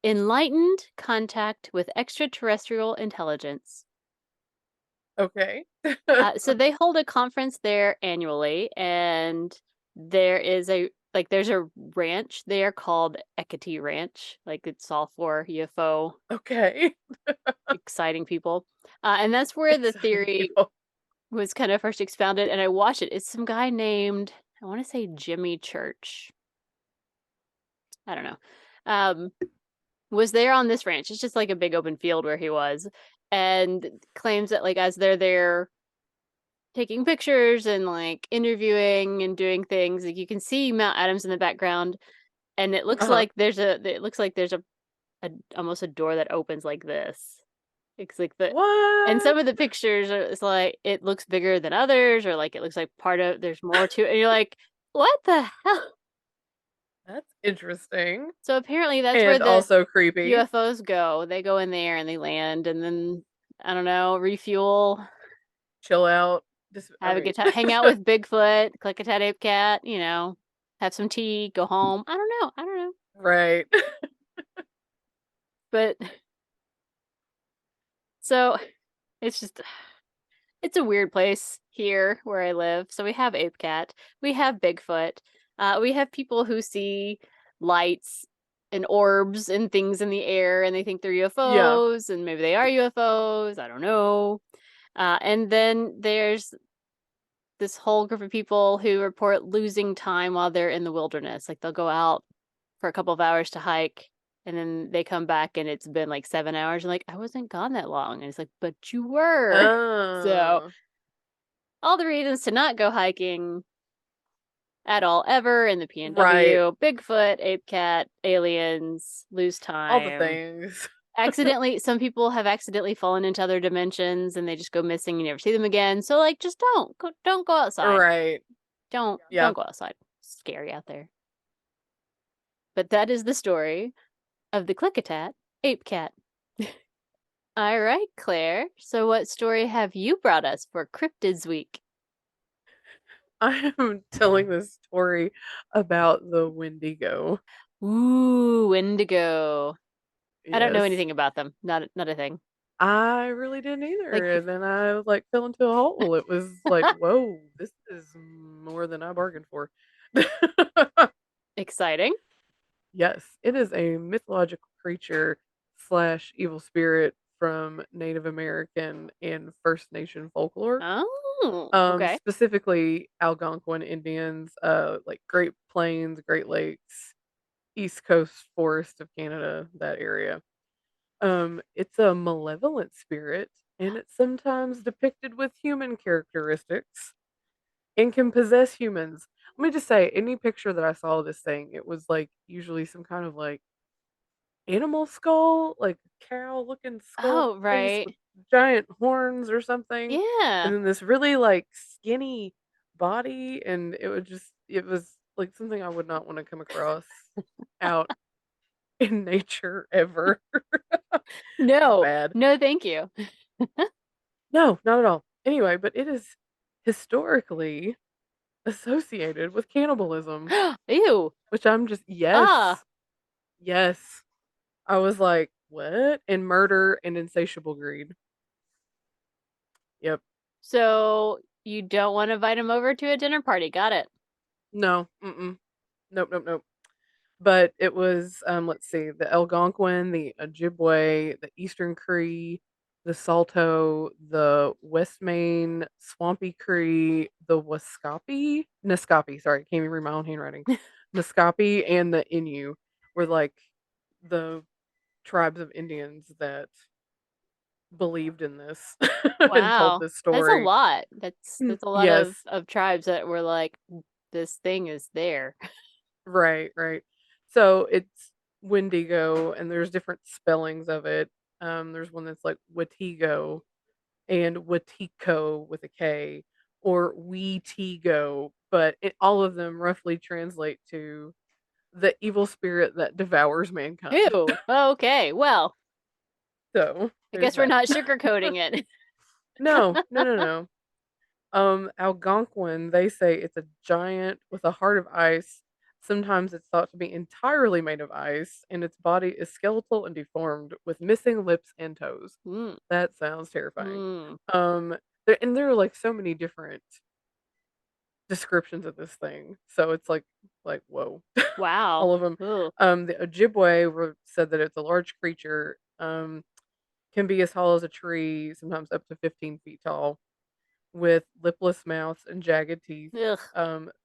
Enlightened Contact with Extraterrestrial Intelligence. Okay. So they hold a conference there annually, and there is there's a ranch there called Ekiti Ranch. Like it's all for UFO Okay. exciting people. And that's where the Exciting theory people. was kind of first expounded. And I watched it. It's some guy named, I want to say Jimmy Church. I don't know. Um, was there on this ranch. It's just like a big open field where he was, and claims that like as they're there taking pictures and like interviewing and doing things. Like you can see Mount Adams in the background, and Uh-huh. it looks like there's a almost a door that opens like this. It's like the and What? some of the pictures are it's like it looks bigger than others, or like it looks like part of there's more to it. And you're like, what the hell? That's interesting So apparently that's where and the also creepy. UFOs go. They go in there and they land, and then I don't know, refuel, Chill out. Just I have a mean good time, hang out with Bigfoot, Klickitat Ape Cat, have some tea, go home. I don't know. I don't know. right. But so it's just it's a weird place here where I live. So we have Ape Cat, we have Bigfoot, we have people who see lights and orbs and things in the air and they think they're Yeah. UFOs and maybe they are UFOs. I don't know. And then there's this whole group of people who report losing time while they're in the wilderness. Like they'll go out for a couple of hours to hike and then they come back and it's been like 7 hours and like I wasn't gone that long. And it's like, but you were. So Oh. all the reasons to not go hiking at all ever in the Right. PNW, Bigfoot, Ape Cat, aliens, lose All the time. things. Accidentally, some people have accidentally fallen into other dimensions and they just go missing. You never see them again. So like, just don't go outside. Right. Don't Yeah. go outside. It's scary out there. But that is the story of the Klickitat Ape Cat. All right, Claire. So what story have you brought us for Cryptids Week? I am telling this story about the Wendigo. Ooh, Wendigo. I don't know Yes. anything about them. Not a thing. I really didn't Like either, and then I, like, fell into a hole. It was like, "Whoa, this is more than I bargained for." exciting. Yes, it is a mythological creature slash evil spirit from Native American and First Nation folklore. Oh, okay. Specifically Algonquin Indians, like Great Plains, Great Lakes, East Coast forest of Canada, that area. It's a malevolent spirit, and it's sometimes depicted with human characteristics and can possess humans. Let me just say, any picture that I saw of this thing, it was like usually some kind of like animal skull, like cow-looking skull Oh, face right. with giant horns or something, and Yeah. then this really, like, skinny body, and it was, like, something I would not wanna come across out in nature ever. It's No. bad. No, thank you. No, not at all. Anyway, but it is historically associated with cannibalism, Ew. which I'm just Ah. yes, yes. I was like, "What?" And murder and insatiable greed. Yep. So you don't want to invite him over to a dinner party. Got it. No, mm-mm. Nope, nope, nope. But it was, let's see, the Algonquin, the Ojibwe, the Eastern Cree, the Salto, the West Main, Swampy Cree, the Naskapi, sorry, can't even read my own handwriting. Naskapi and the Innu were like the tribes of Indians that believed in this and told Wow. this That's a story. lot. That's a lot Yes. of tribes that were like, this thing is there. Right, right. So it's Wendigo, and there's different spellings of it. There's one that's like Watigo and Watiko with a K, or Weetigo, but all of them roughly translate to the evil spirit that devours mankind. Ew. Okay. Well, So I there's guess we're that. not sugarcoating it. No, no, no, no. Algonquin, they say it's a giant with a heart of ice. Sometimes it's thought to be entirely made of ice, and its body is skeletal and deformed with missing lips and toes. Mm, That sounds terrifying. mm. Um, there are like so many different descriptions of this thing. So it's like whoa, Wow. all of them. Ooh. The Ojibwe said that it's a large creature. Can be as tall as a tree, sometimes up to 15 feet tall with lipless mouths and jagged teeth. Ugh.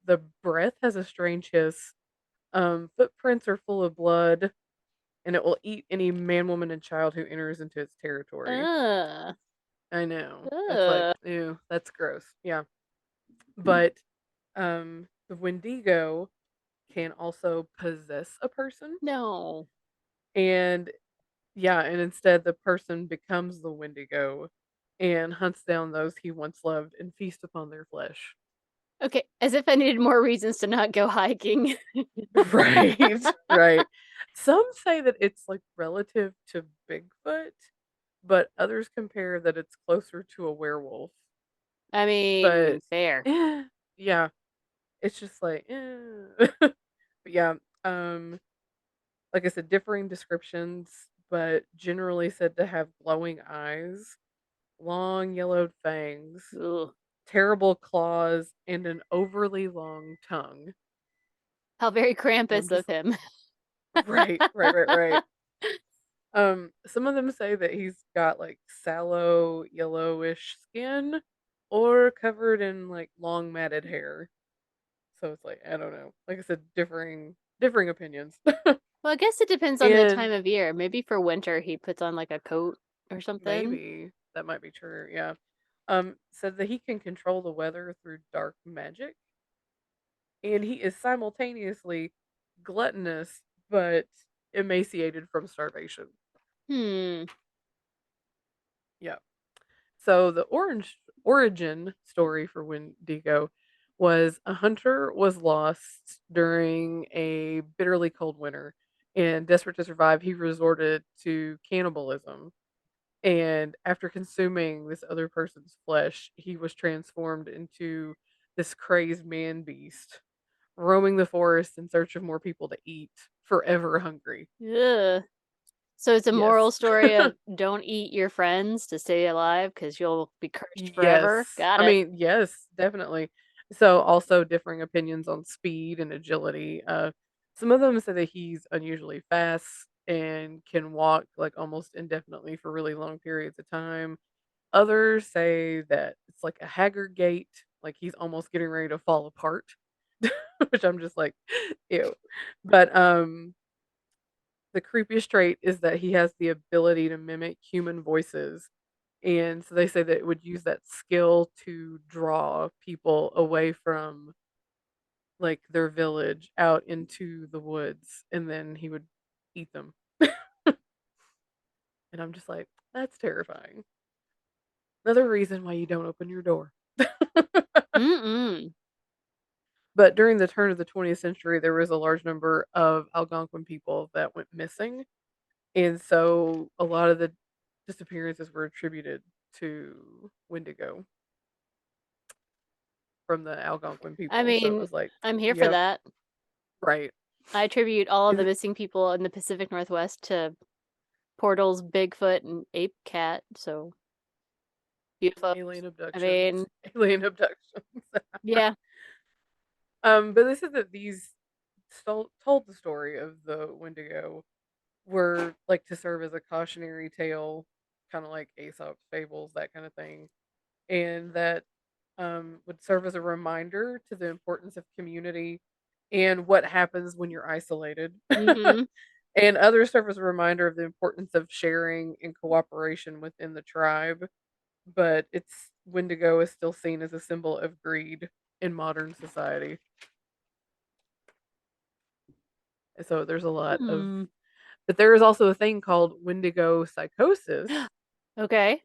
The breath has a strange hiss. Footprints are full of blood, and it will eat any man, woman, and child who enters into its territory. Ugh. I know. That's like, Ugh. ew, that's gross. Yeah. But the Wendigo can also possess a person. No. And yeah, and instead the person becomes the Wendigo and hunts down those he once loved and feasts upon their flesh. Okay, as if I needed more reasons to not go hiking. Right, right. Some say that it's, like, relative to Bigfoot, but others compare that it's closer to a werewolf. I mean, But, fair. yeah, it's just like, But yeah, um, like I said, differing descriptions, but generally said to have glowing eyes, long yellowed fangs, Ugh. terrible claws, and an overly long tongue. How very And I'm Krampus of just him. right, right, right, right. Some of them say that he's got like sallow, yellowish skin or covered in like long matted hair. So it's like, I don't know. Like I said, differing opinions. Well, I guess it depends on the time And of year. Maybe for winter he puts on like a coat or something. maybe that might be true, yeah. Said that he can control the weather through dark magic, and he is simultaneously gluttonous but emaciated from starvation. Hmm. Yeah. So the orange origin story for Wendigo was a hunter was lost during a bitterly cold winter, and desperate to survive, he resorted to cannibalism. And after consuming this other person's flesh, he was transformed into this crazed man beast, roaming the forest in search of more people to eat, forever hungry. Ugh. So it's a moral Yes. story of don't eat your friends to stay alive because you'll be cursed Yes. forever. Got I it. mean, yes, definitely. So also differing opinions on speed and agility. Some of them say that he's unusually fast and can walk like almost indefinitely for really long periods of time. Others say that it's like a haggard gait, like he's almost getting ready to fall apart, which I'm just like, ew. But the creepiest trait is that he has the ability to mimic human voices. And so they say that it would use that skill to draw people away from like their village out into the woods and then he would eat them. And I'm just like, that's terrifying. Another reason why you don't open your door. Mm-mm. But during the turn of the 20th century, there was a large number of Algonquin people that went missing. And so a lot of the disappearances were attributed to Wendigo from the Algonquin I people. So it mean, was like, I'm here for yep, that. right. I attribute all of the And missing people in the Pacific Northwest to Portals, Bigfoot, and Ape Cat. So UFOs. alien I abductions, mean, alien abductions. yeah. But they said that these told the story of the Wendigo were like to serve as a cautionary tale, kind of like Aesop's fables, that kind of thing, and that would serve as a reminder to the importance of community and what happens when you're isolated. Mm-hmm. And others serve as a reminder of the importance of sharing and cooperation within the tribe. But it's Wendigo is still seen as a symbol of greed in modern society. And so there's a lot of, Hmm. but there is also a thing called Wendigo psychosis. Okay.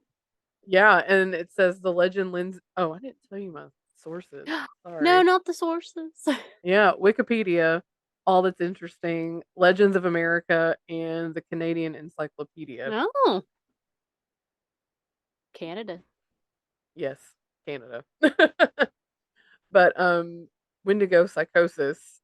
Yeah, and it says the legend lends. Oh, I didn't tell you my sources. No, Sorry. not the sources. Yeah, Wikipedia, all that's interesting, Legends of America, and the Canadian Encyclopedia. Oh, Canada. Yes, Canada. But Wendigo psychosis,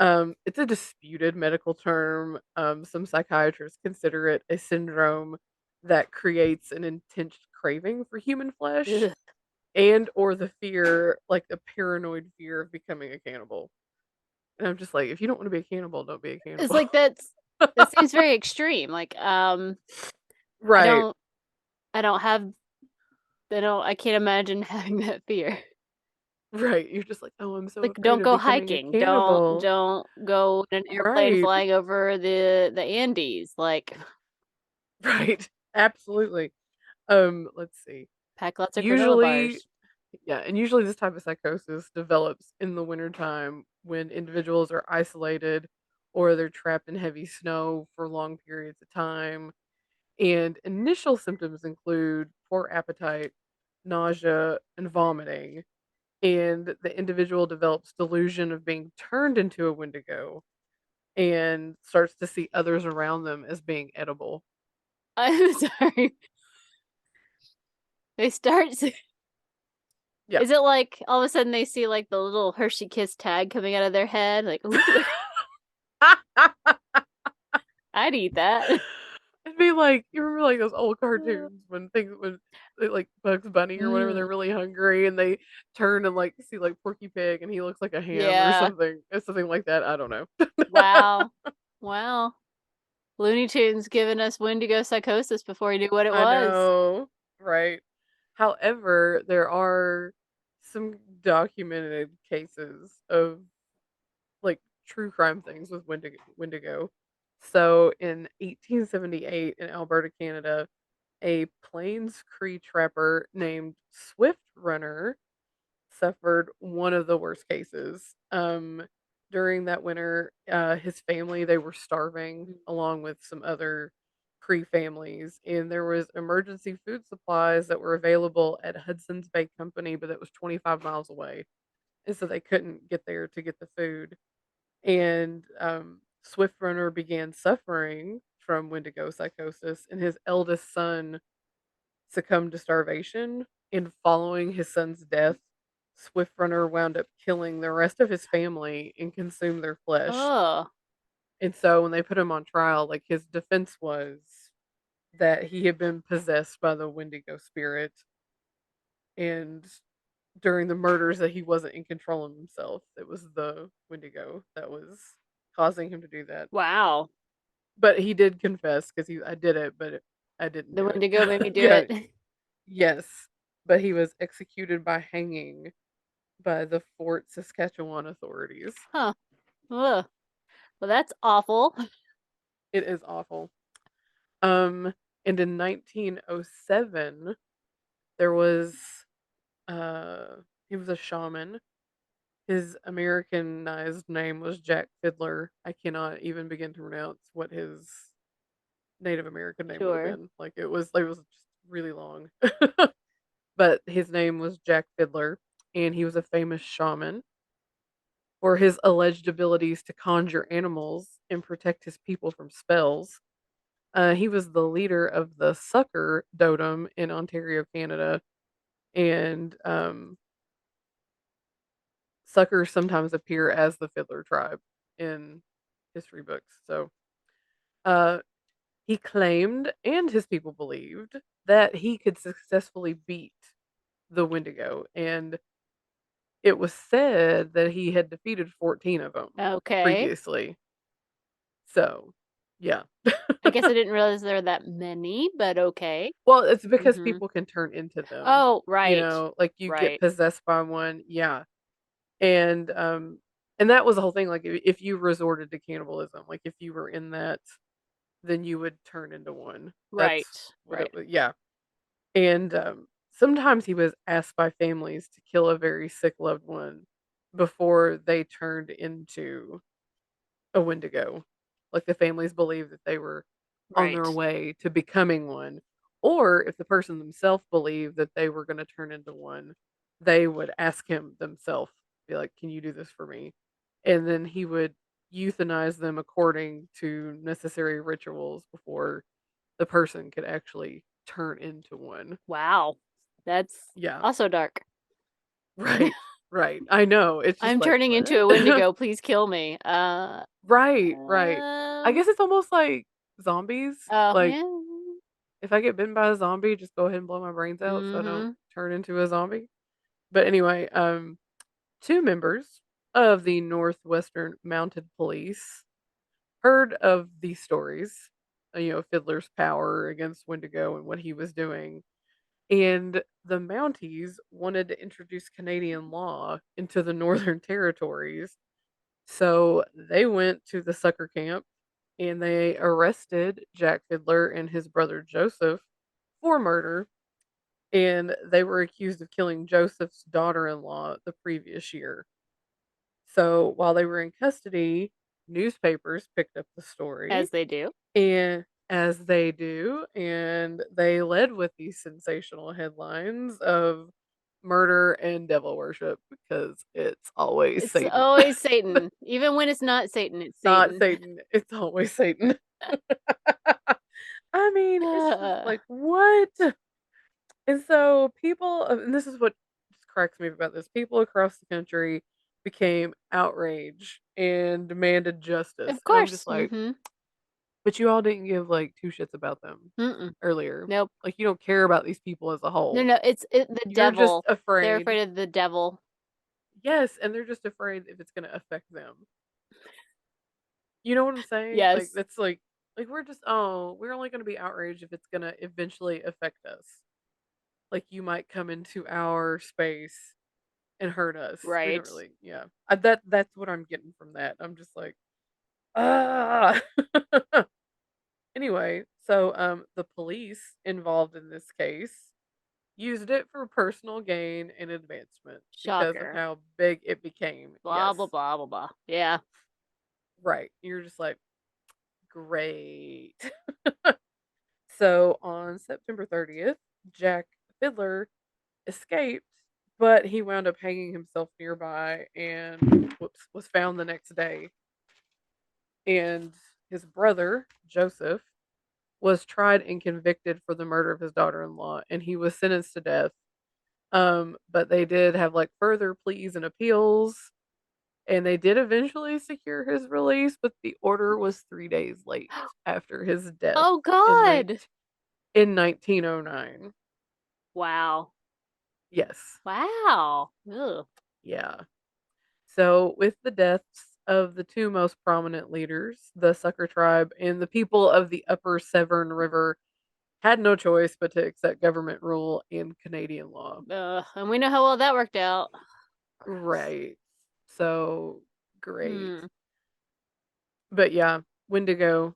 it's a disputed medical term. Some psychiatrists consider it a syndrome that creates an intense craving for human flesh Ugh. and or the fear, like the paranoid fear of becoming a cannibal. And I'm just like, if you don't want to be a cannibal, don't be a It's cannibal. like that seems very extreme. Like, I Right. don't, I don't have, I can't imagine having that fear. Right. You're just like, oh, I'm so Like, afraid don't of go becoming a hiking. Don't cannibal. don't go in an airplane Right. flying over the Andes. Like, Right. Absolutely. Let's see. pack lots of granola Usually, bars. yeah, and usually this type of psychosis develops in the wintertime when individuals are isolated or they're trapped in heavy snow for long periods of time. And initial symptoms include poor appetite, nausea, and vomiting. And the individual develops delusion of being turned into a wendigo and starts to see others around them as being edible. I'm sorry. They start. Yeah. Is it like all of a sudden they see like the little Hershey Kiss tag coming out of their head? Like, ooh, I'd eat that. It'd be like you remember like those old cartoons when like Bugs Bunny or whatever, they're Mm, really hungry and they turn and like see like Porky Pig and he looks like a ham or yeah. something. It's something like that. I don't know. Wow. Wow. Looney Tunes giving us Wendigo psychosis before he knew what it I was. know, right? However, there are some documented cases of like true crime things with Wendigo. So in 1878 in Alberta, Canada, a Plains Cree trapper named Swift Runner suffered one of the worst cases. During that winter, his family they were starving Mm. along with some other Cree families, and there was emergency food supplies that were available at Hudson's Bay Company, but it was 25 miles away, and so they couldn't get there to get the food. And Swift Runner began suffering from Wendigo psychosis, and his eldest son succumbed to starvation, and following his son's death, Swift Runner wound up killing the rest of his family and consumed their flesh. Oh, And so when they put him on trial, like his defense was that he had been possessed by the Wendigo spirit, and during the murders that he wasn't in control of himself. It was the Wendigo that was causing him to do that. wow. But he did confess because I did it, but I didn't The do it. Wendigo made me do Yeah, it. yes, but he was executed by hanging by the Fort Saskatchewan authorities. Huh. Ugh. Well, that's awful. It is awful. Um, and in 1907, there was uh he was a shaman. His Americanized name was Jack Fiddler. I cannot even begin to pronounce what his Native American name would have Sure. been. Like it was just really long. But his name was Jack Fiddler, and he was a famous shaman for his alleged abilities to conjure animals and protect his people from spells. He was the leader of the Sucker Totem in Ontario, Canada, and suckers sometimes appear as the Fiddler tribe in history books. So, uh, he claimed, and his people believed, that he could successfully beat the Wendigo, and it was said that he had defeated 14 of them Okay. previously. So, yeah. I guess I didn't realize there were that many, but okay. Well, it's because Mhm. people can turn into them. Oh, You right. know, like you get Right. possessed by one, yeah. And and that was the whole thing. Like if you resorted to cannibalism, like if you were in that, then you would turn into one. That's Right. what Right. it was. Yeah. And sometimes he was asked by families to kill a very sick loved one before they turned into a Wendigo. Like, the families believed that they were on their Right. way to becoming one, or if the person themselves believed that they were gonna turn into one, they would ask him themselves, be like, "Can you do this for me?" And then he would euthanize them according to necessary rituals before the person could actually turn into one. Wow. That's Yeah. also dark. Right. Right. I know, it's just I'm like, turning into "What?" a Wendigo, please kill me. Right, right. I Um, guess it's almost like zombies. oh, Like, yeah. if I get bitten by a zombie, just go ahead and blow my brains out so I don't Mhm. turn into a zombie. But anyway, 2 members of the Northwestern Mounted Police heard of these stories, Fiddler's power against Wendigo and what he was doing, and the Mounties wanted to introduce Canadian law into the Northern Territories. So they went to the sucker camp and they arrested Jack Fiddler and his brother Joseph for murder. And they were accused of killing Joseph's daughter in law the previous year. So while they were in custody, newspapers picked up the story, As they do. and as they do, and they led with these sensational headlines of murder and devil worship because it's always It's Satan. always Satan. Even when it's not Satan, it's Not Satan. Satan, it's always Satan. I mean, it's just Uh, like, what? And so people, and this is what just cracks me about this, people across the country became outraged and demanded justice. of And I'm just course. like, Mhm. but you all didn't give like two shits about them Mm-mm. earlier. Nope. Like, you don't care about these people as a No, whole. no, it's the You're just devil. They're afraid. afraid of the devil. Yes, and they're just afraid if it's going to affect them. You know what I'm saying? Like, Yes. that's like we're just, oh, we're only going to be outraged if it's going to eventually affect us. Like, you might come into our space and hurt us. We don't Right. really, yeah. That's what I'm getting from that. I'm just like, ah. Anyway, so the police involved in this case used it for personal gain and advancement because of Shocker. how big it became. Blah, blah, Yes. blah, blah, blah. Yeah. Right. You're just like, great. So on September 30th, Jack Fiddler escaped, but he wound up hanging himself nearby and whoops was found the next day. And his brother, Joseph, was tried and convicted for the murder of his daughter-in-law, and he was sentenced to death. But they did have like further pleas and appeals, and they did eventually secure his release, but the order was 3 days late after his death Oh in God. in 1909. Wow. Yes. Wow. Ugh. Yeah. So, with the deaths of the two most prominent leaders, the Sucker tribe and the people of the upper Severn River had no choice but to accept government rule and Canadian law. Ugh. And we know how well that worked out. Gross. Right. So great. Hmm. But yeah, Wendigo.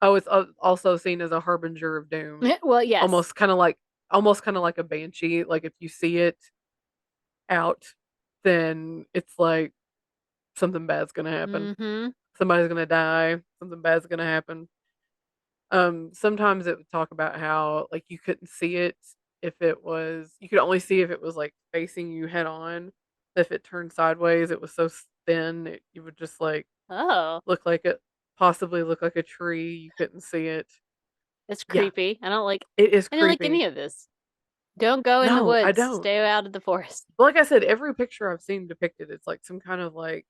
Oh, it's also seen as a harbinger of doom. Well, yes. Almost kind of like a banshee. Like if you see it out, then it's like something bad's gonna happen. Mm-hmm. Somebody's gonna die. Something bad's gonna happen. Sometimes it would talk about how like you couldn't see it if it was you could only see if it was like facing you head on. If it turned sideways, it was so thin you would just like Oh, look like it possibly look like a tree. You couldn't see it. it's Yeah, creepy. it is I don't like creepy. any of this. Don't go in the No, I woods. don't. Stay out of the forest. Like I said, every picture I've seen depicted, it's like some kind of like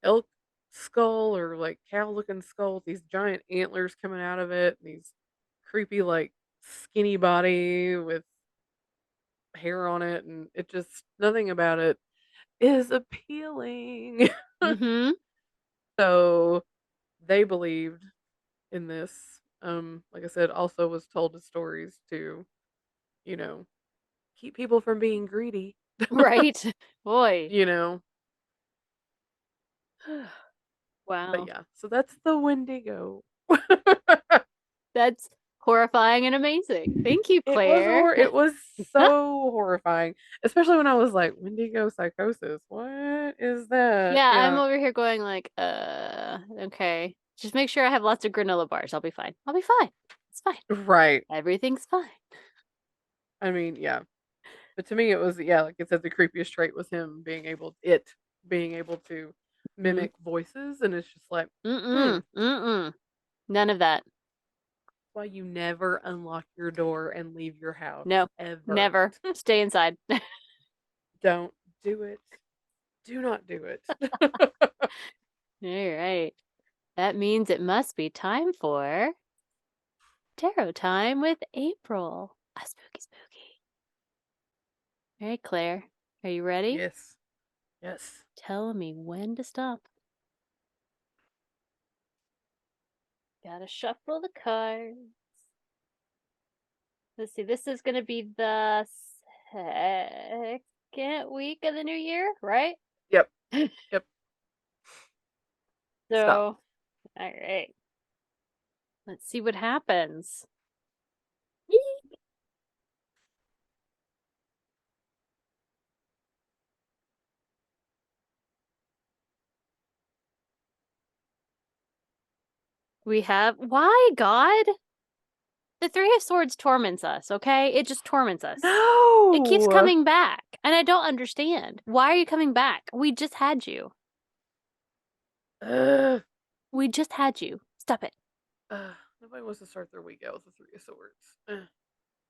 elk skull or like cow looking skull with these giant antlers coming out of it, and these creepy like skinny body with hair on it, and it just nothing about it is appealing. Mm-hmm. So they believed in this. Like I said, also was told the stories to, you know, keep people from being greedy. Right. Boy. you know. But Wow. yeah, so that's the Wendigo. That's horrifying and amazing. Thank you, Claire. It was so horrifying, especially when I was like, Wendigo psychosis. What is that? Yeah, I'm Yeah, over here going like, okay. Just make sure I have lots of granola bars. I'll be fine. I'll be fine. It's fine. right. Everything's fine. I mean, yeah. But to me, it was yeah, like it said, the creepiest trait was him being able to Mm. mimic voices, and it's just like, Mm-mm. Mm-mm. None of that. why you never unlock your door and leave your house No. ever. Never. Stay inside. All Don't do it. Do not do it. right. That means it must be time for tarot time with April. A spooky spooky. All right, Claire. Are you ready? Yes. Yes. Tell me when to stop. Gotta shuffle the cards. Let's see. This is gonna be the second week of the new year, right? Yep. Yep. Stop. So, all right. Let's see what happens. We have why God? The Three of Swords torments us, okay? It just torments us. It keeps No. coming back, and I don't understand. Why are you coming back? We just had you. Ugh. We just had you. Stop it. Nobody wants to start their week out with the Three of Swords.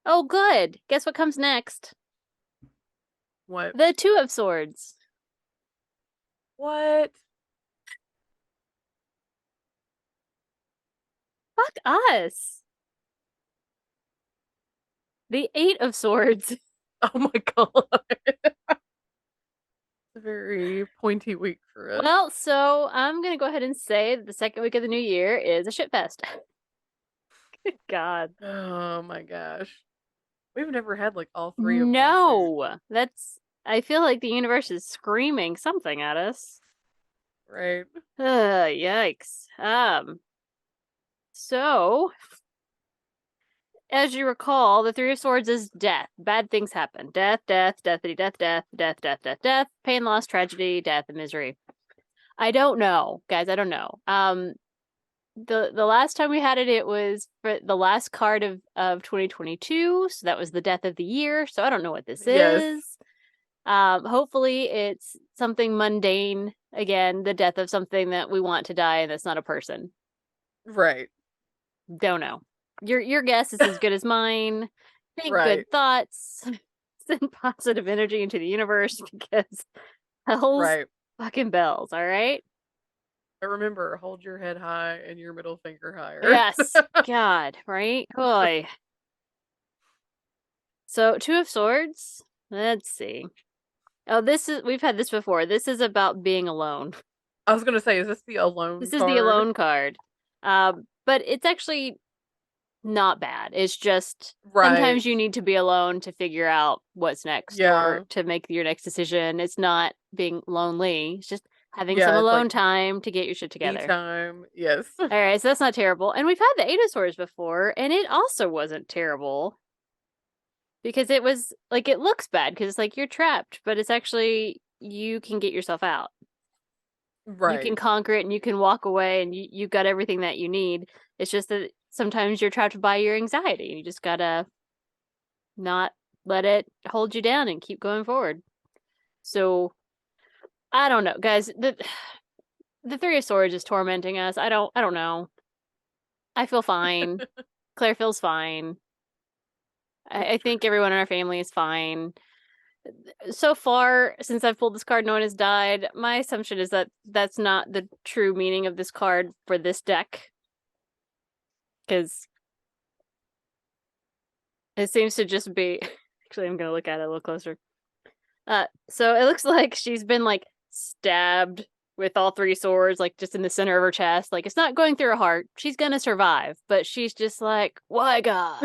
Oh, good. Guess what comes next? What? The Two of Swords. What? Fuck us. The Eight of Swords. Oh my god. It's a very pointy week for us. Well, so I'm gonna go ahead and say that the second week of the new year is a shitfest. Good God. Oh my gosh. We've never had like all three of one suit. No, I feel like the universe is screaming something at us. Right? Yikes. So as you recall, the Three of Swords is death. Bad things happen. Death, death, deathity, death, death, death, death, death, death, pain, loss, tragedy, death, and misery. I don't know, guys. I don't know. The last time we had it, it was for the last card of 2022. So that was the death of the year. So I don't know what this Yes. is. Hopefully it's something mundane. Again, the death of something that we want to die and that's not a person. Right. Don't know. Your guess is as good as mine. Think Right. good thoughts. Send positive energy into the universe because hell's Right. fucking bells, all right? But remember, hold your head high and your middle finger higher. Yes. God, right? Boy. So, Two of Swords. Let's see. Oh, we've had this before. This is about being alone. I was gonna say, is this the alone This card? is the alone card. But it's actually not bad. It's just sometimes you need to be alone to figure out what's next or to make your next decision. It's not being lonely. It's just Having some Yeah, it's like alone time to get your shit me together. time. Yes. All right, so that's not terrible. And we've had the Atosaurs before, and it also wasn't terrible because it was like it looks bad because it's like you're trapped, but it's actually you can get yourself out. You can Right. conquer it and you can walk away and you got everything that you need. It's just that sometimes you're trapped by your anxiety. You just gotta not let it hold you down and keep going forward. So I don't know, guys. The Three of Swords is tormenting us. I don't know. I feel fine. Claire feels fine. It's I think true. everyone in our family is fine. So far, since I've pulled this card, no one has died. My assumption is that that's not the true meaning of this card for this deck. Because it seems to just be. Actually, I'm going to look at it a little closer. So it looks like she's been like stabbed with all three swords, like just in the center of her chest. Like it's not going through her heart. She's gonna survive, but she's just like, why God?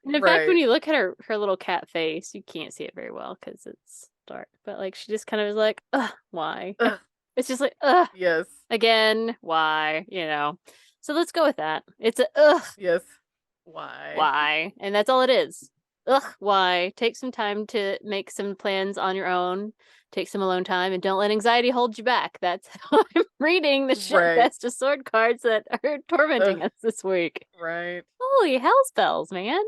And in fact, when Right. you look at her little cat face, you can't see it very well because it's dark. But like she just kind of is like, ugh, why? Ugh. It's just like, ugh, Yes. again, why? So let's go with that. It's a ugh, Yes. Why? why? And that's all it is. Ugh, why? Take some time to make some plans on your own. Take some alone time and don't let anxiety hold you back. That's how I'm reading the shit Right. best of sword cards that are Ugh. tormenting us this week. Right. Holy hell spells, man.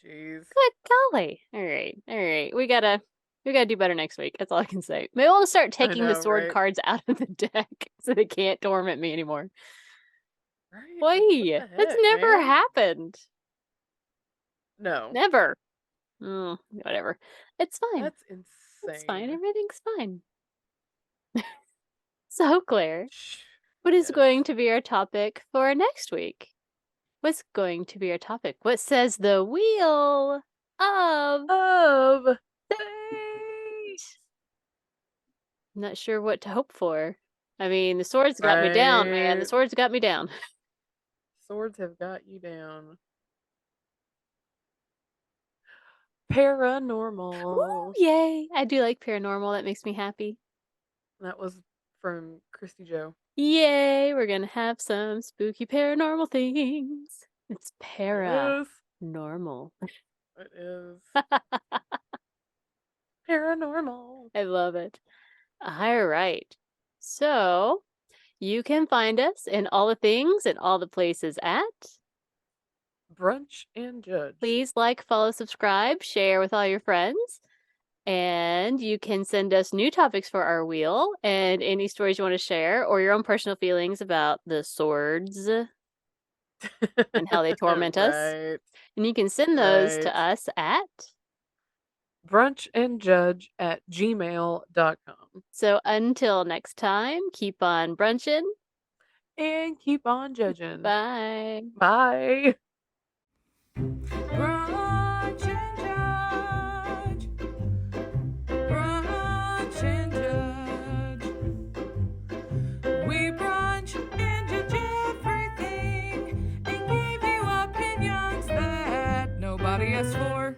Jeez. Good golly. All right. All right. We gotta do better next week. That's all I can say. Maybe we'll start I taking the know, sword right? cards out of the deck so they can't torment me anymore. Right? Like, what Boy, the that's heck, never man? happened. No. Never. Whatever. It's fine. That's It's fine. insane. Everything's fine. So, Claire, Shh. what is Yes. going to be our topic for next week? What's going to be our topic? What says the wheel of Of fate? Not sure what to hope for. I mean, the swords got me down, man. The right. swords got me down. Swords have got you down. Paranormal. Woo, yay. I do like paranormal. That makes me happy. That was from Christy Joe. Yay, we're gonna have some spooky paranormal things. It's Yes, paranormal. it is. Paranormal. I love it. All right. So you can find us in all the things and all the places at. Brunch and Judge. Please like, follow, subscribe, share with all your friends. And you can send us new topics for our wheel and any stories you want to share or your own personal feelings about the swords and how they torment us. Right, And you can send those right. to us at. brunchandjudge@gmail.com. So until next time, keep on brunching. And keep on judging. Bye. Bye. Brunch and Judge. Brunch and Judge. We brunch and judge everything and give you opinions that nobody asked for.